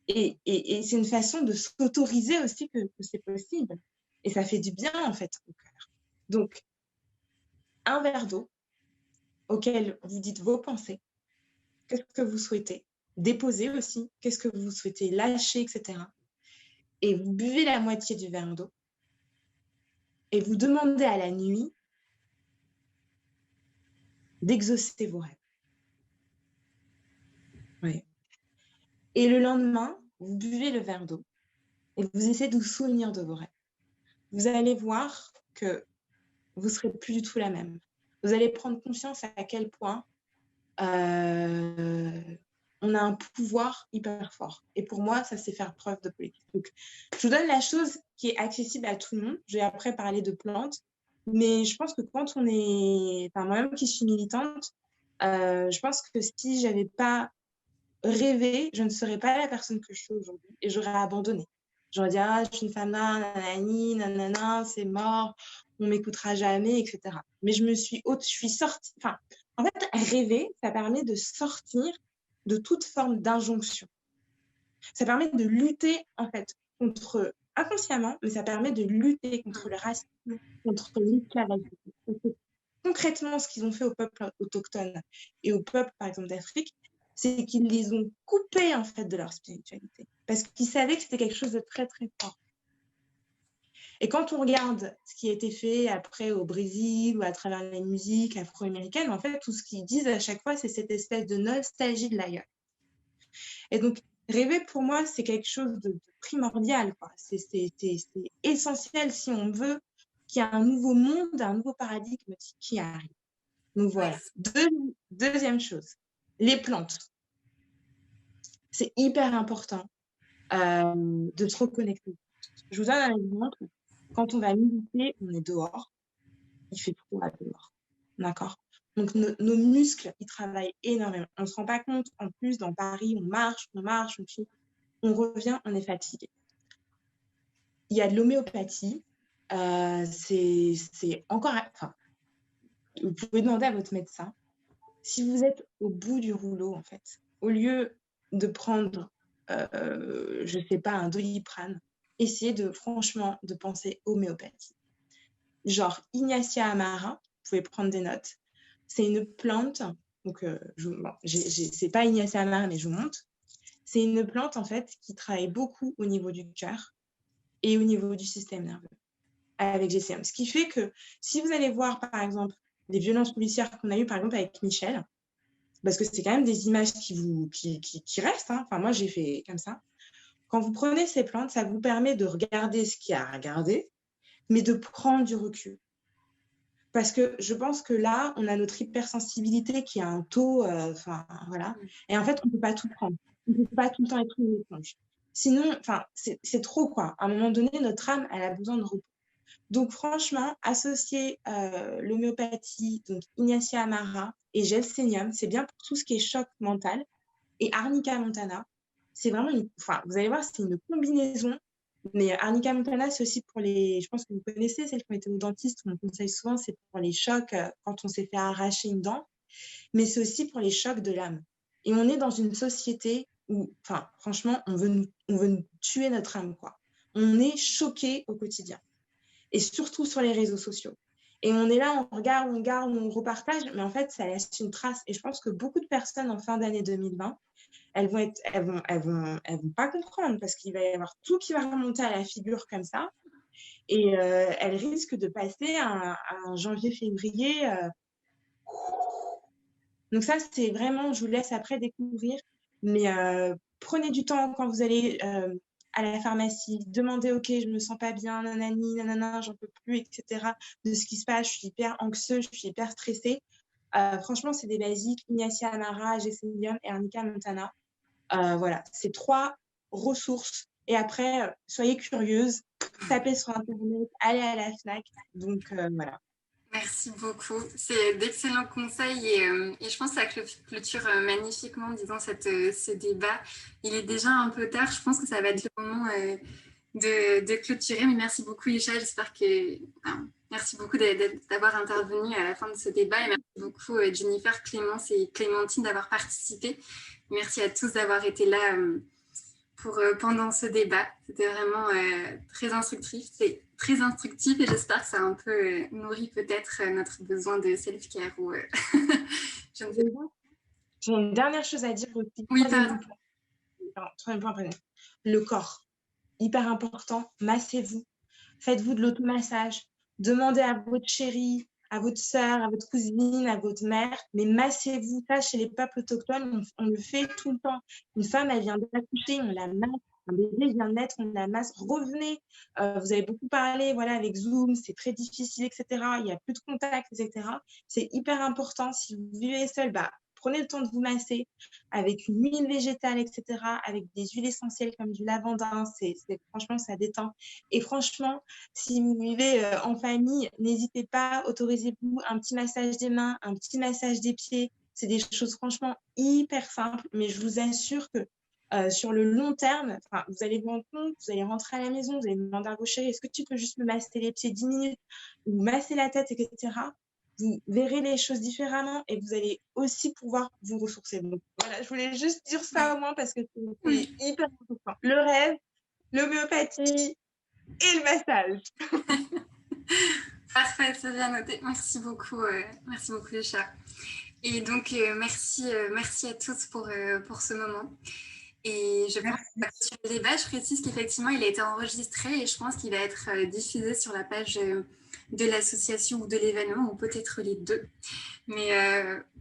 Et c'est une façon de s'autoriser aussi que c'est possible. Et ça fait du bien, en fait, au cœur. Donc, un verre d'eau auquel vous dites vos pensées, qu'est-ce que vous souhaitez déposer aussi, qu'est-ce que vous souhaitez lâcher, etc. Et vous buvez la moitié du verre d'eau et vous demandez à la nuit d'exaucer vos rêves. Oui. Et le lendemain, vous buvez le verre d'eau et vous essayez de vous souvenir de vos rêves. Vous allez voir que vous ne serez plus du tout la même. Vous allez prendre conscience à quel point on a un pouvoir hyper fort. Et pour moi, ça, c'est faire preuve de politique. Donc, je vous donne la chose qui est accessible à tout le monde. Je vais après parler de plantes. Mais je pense que quand on est... Enfin, moi-même qui suis militante, je pense que si je n'avais pas rêvé, je ne serais pas la personne que je suis aujourd'hui et j'aurais abandonné. J'aurais dit, ah, je suis une femme, nanani, nanana, c'est mort, on m'écoutera jamais, etc. Mais je suis sortie. Enfin, en fait, rêver, ça permet de sortir de toute forme d'injonction. Ça permet de lutter, en fait, inconsciemment, mais ça permet de lutter contre le racisme, contre l'esclavagisme. C'est concrètement ce qu'ils ont fait aux peuples autochtones et aux peuples, par exemple, d'Afrique, c'est qu'ils les ont coupés, en fait, de leur spiritualité. Parce qu'ils savaient que c'était quelque chose de très, très fort. Et quand on regarde ce qui a été fait après au Brésil ou à travers les musiques afro-américaines, en fait, tout ce qu'ils disent à chaque fois, c'est cette espèce de nostalgie de l'ailleurs. Et donc, rêver, pour moi, c'est quelque chose de primordial, quoi. C'est essentiel si on veut qu'il y ait un nouveau monde, un nouveau paradigme qui arrive. Donc, voilà. Deuxième chose, les plantes. C'est hyper important de se reconnecter. Je vous donne un exemple. Quand on va militer, on est dehors. Il fait froid dehors. D'accord? Donc, nos muscles, ils travaillent énormément. On ne se rend pas compte. En plus, dans Paris, on marche, on revient, on est fatigué. Il y a de l'homéopathie. C'est encore... Enfin, vous pouvez demander à votre médecin, si vous êtes au bout du rouleau, en fait, au lieu de prendre, je ne sais pas, un Doliprane, essayez franchement de penser homéopathie. Genre Ignacia Amara, vous pouvez prendre des notes. C'est une plante, donc c'est pas Ignacia Amara, mais je vous montre. C'est une plante, en fait, qui travaille beaucoup au niveau du cœur et au niveau du système nerveux avec GCM. Ce qui fait que si vous allez voir, par exemple, les violences policières qu'on a eues, par exemple, avec Michel, parce que c'est quand même des images qui restent. Hein. Enfin, moi, j'ai fait comme ça. Quand vous prenez ces plantes, ça vous permet de regarder ce qu'il y a à regarder, mais de prendre du recul. Parce que je pense que là, on a notre hypersensibilité qui a un taux, voilà. Et en fait, on ne peut pas tout prendre. On ne peut pas tout le temps être une éponge. Sinon, c'est trop, quoi. À un moment donné, notre âme, elle a besoin de repos. Donc, franchement, associer l'homéopathie, donc Ignacia Amara et Gelsenium, c'est bien pour tout ce qui est choc mental. Et Arnica montana, c'est vraiment vous allez voir, c'est une combinaison. Mais Arnica montana, c'est aussi pour je pense que vous connaissez, celles qui ont été au dentiste, on conseille souvent, c'est pour les chocs quand on s'est fait arracher une dent. Mais c'est aussi pour les chocs de l'âme. Et on est dans une société où, franchement, on veut nous tuer notre âme, quoi. On est choqué au quotidien. Et surtout sur les réseaux sociaux. Et on est là, on regarde, on repartage, mais en fait, ça laisse une trace. Et je pense que beaucoup de personnes en fin d'année 2020, elles vont pas comprendre parce qu'il va y avoir tout qui va remonter à la figure comme ça. Et elles risquent de passer un janvier-février. Donc ça, c'est vraiment, je vous laisse après découvrir. Mais prenez du temps quand vous allez à la pharmacie, demandez, OK, je me sens pas bien, nanani, nanana, j'en peux plus, etc. de ce qui se passe, je suis hyper anxieuse, je suis hyper stressée. Franchement, c'est des basiques, Ignacia Amara, Gelsenium et Arnica montana. Voilà, c'est 3 ressources. Et après, soyez curieuse, tapez sur Internet, allez à la FNAC. Donc, voilà. Merci beaucoup. C'est d'excellents conseils et je pense que ça clôture magnifiquement, disons, ce débat. Il est déjà un peu tard. Je pense que ça va être le moment de clôturer. Mais merci beaucoup, Isha. J'espère que... merci beaucoup d'avoir intervenu à la fin de ce débat. Et merci beaucoup, Jennifer, Clémence et Clémentine, d'avoir participé. Merci à tous d'avoir été là pendant ce débat. C'était vraiment très instructif. C'est très instructif et j'espère que ça a un peu nourri peut-être notre besoin de self-care. Je ne sais pas. J'ai une dernière chose à dire aussi. Oui, troisième point. Le corps, hyper important. Massez-vous. Faites-vous de l'automassage. Demandez à votre chérie, à votre sœur, à votre cousine, à votre mère, mais massez-vous. Ça, chez les peuples autochtones, on le fait tout le temps. Une femme, elle vient d'accoucher, on la masse. Un bébé vient de naître, on la masse. Revenez. Vous avez beaucoup parlé, voilà, avec Zoom, c'est très difficile, etc. Il n'y a plus de contact, etc. C'est hyper important. Si vous vivez seul, prenez le temps de vous masser avec une huile végétale, etc., avec des huiles essentielles comme du lavandin. Franchement, ça détend. Et franchement, si vous vivez en famille, n'hésitez pas, autorisez-vous un petit massage des mains, un petit massage des pieds. C'est des choses franchement hyper simples, mais je vous assure que sur le long terme, vous allez vous rendre compte, vous allez rentrer à la maison, vous allez demander à vos chéris, est-ce que tu peux juste me masser les pieds 10 minutes ou masser la tête, etc. Vous verrez les choses différemment et vous allez aussi pouvoir vous ressourcer. Donc voilà, je voulais juste dire ça au moins parce que c'est hyper important. Le rêve, l'homéopathie et le massage. Parfait, c'est bien noté. Merci beaucoup, Isha. Et donc, merci à tous pour ce moment. Et je pense que sur le débat, je précise qu'effectivement, il a été enregistré et je pense qu'il va être diffusé sur la page de l'association ou de l'événement, ou peut-être les deux. Mais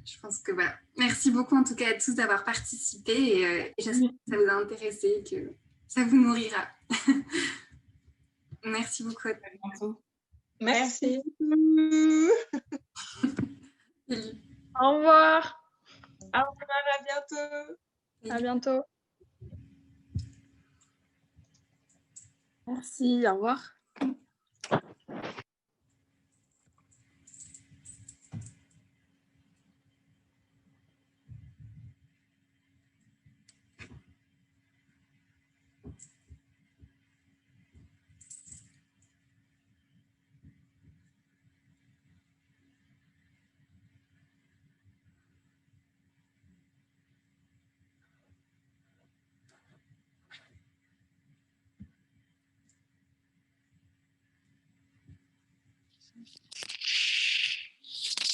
je pense que voilà. Merci beaucoup en tout cas à tous d'avoir participé et j'espère que ça vous a intéressé et que ça vous nourrira. Merci beaucoup. À bientôt. Merci. Au revoir. Au revoir, à bientôt. À bientôt. Merci, au revoir.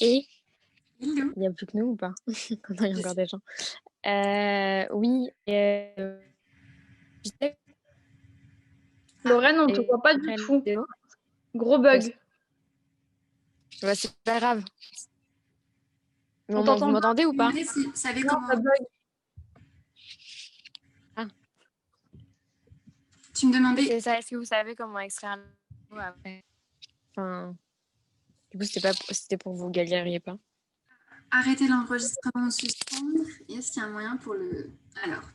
Et Hello. il n'y a plus que nous ou pas? Non, il y a encore des gens. Oui. Lorraine, on ne te voit pas du tout. Gros bug. Bah, c'est pas grave. Mais On vous t'entend m'entendez ou pas? Si vous savez Non, comment... ça bug. Tu me demandais... C'est ça, est-ce que vous savez comment extraire l'eau après? Enfin, du coup, c'était pour vous galériez pas. Arrêter l'enregistrement ou suspendre. Est-ce qu'il y a un moyen pour le... Alors...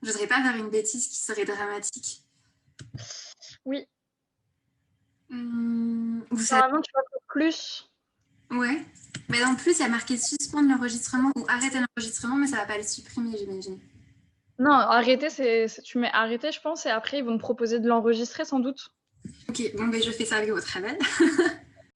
Je voudrais pas faire une bêtise qui serait dramatique. Oui. Vous savez... Normalement, tu vas faire plus. Ouais. Mais en plus, il y a marqué suspendre l'enregistrement ou arrêter l'enregistrement, mais ça va pas le supprimer, j'imagine. Non, arrêter, tu mets arrêter, je pense, et après, ils vont te proposer de l'enregistrer, sans doute. Ok, bon, ben je fais ça avec votre aval.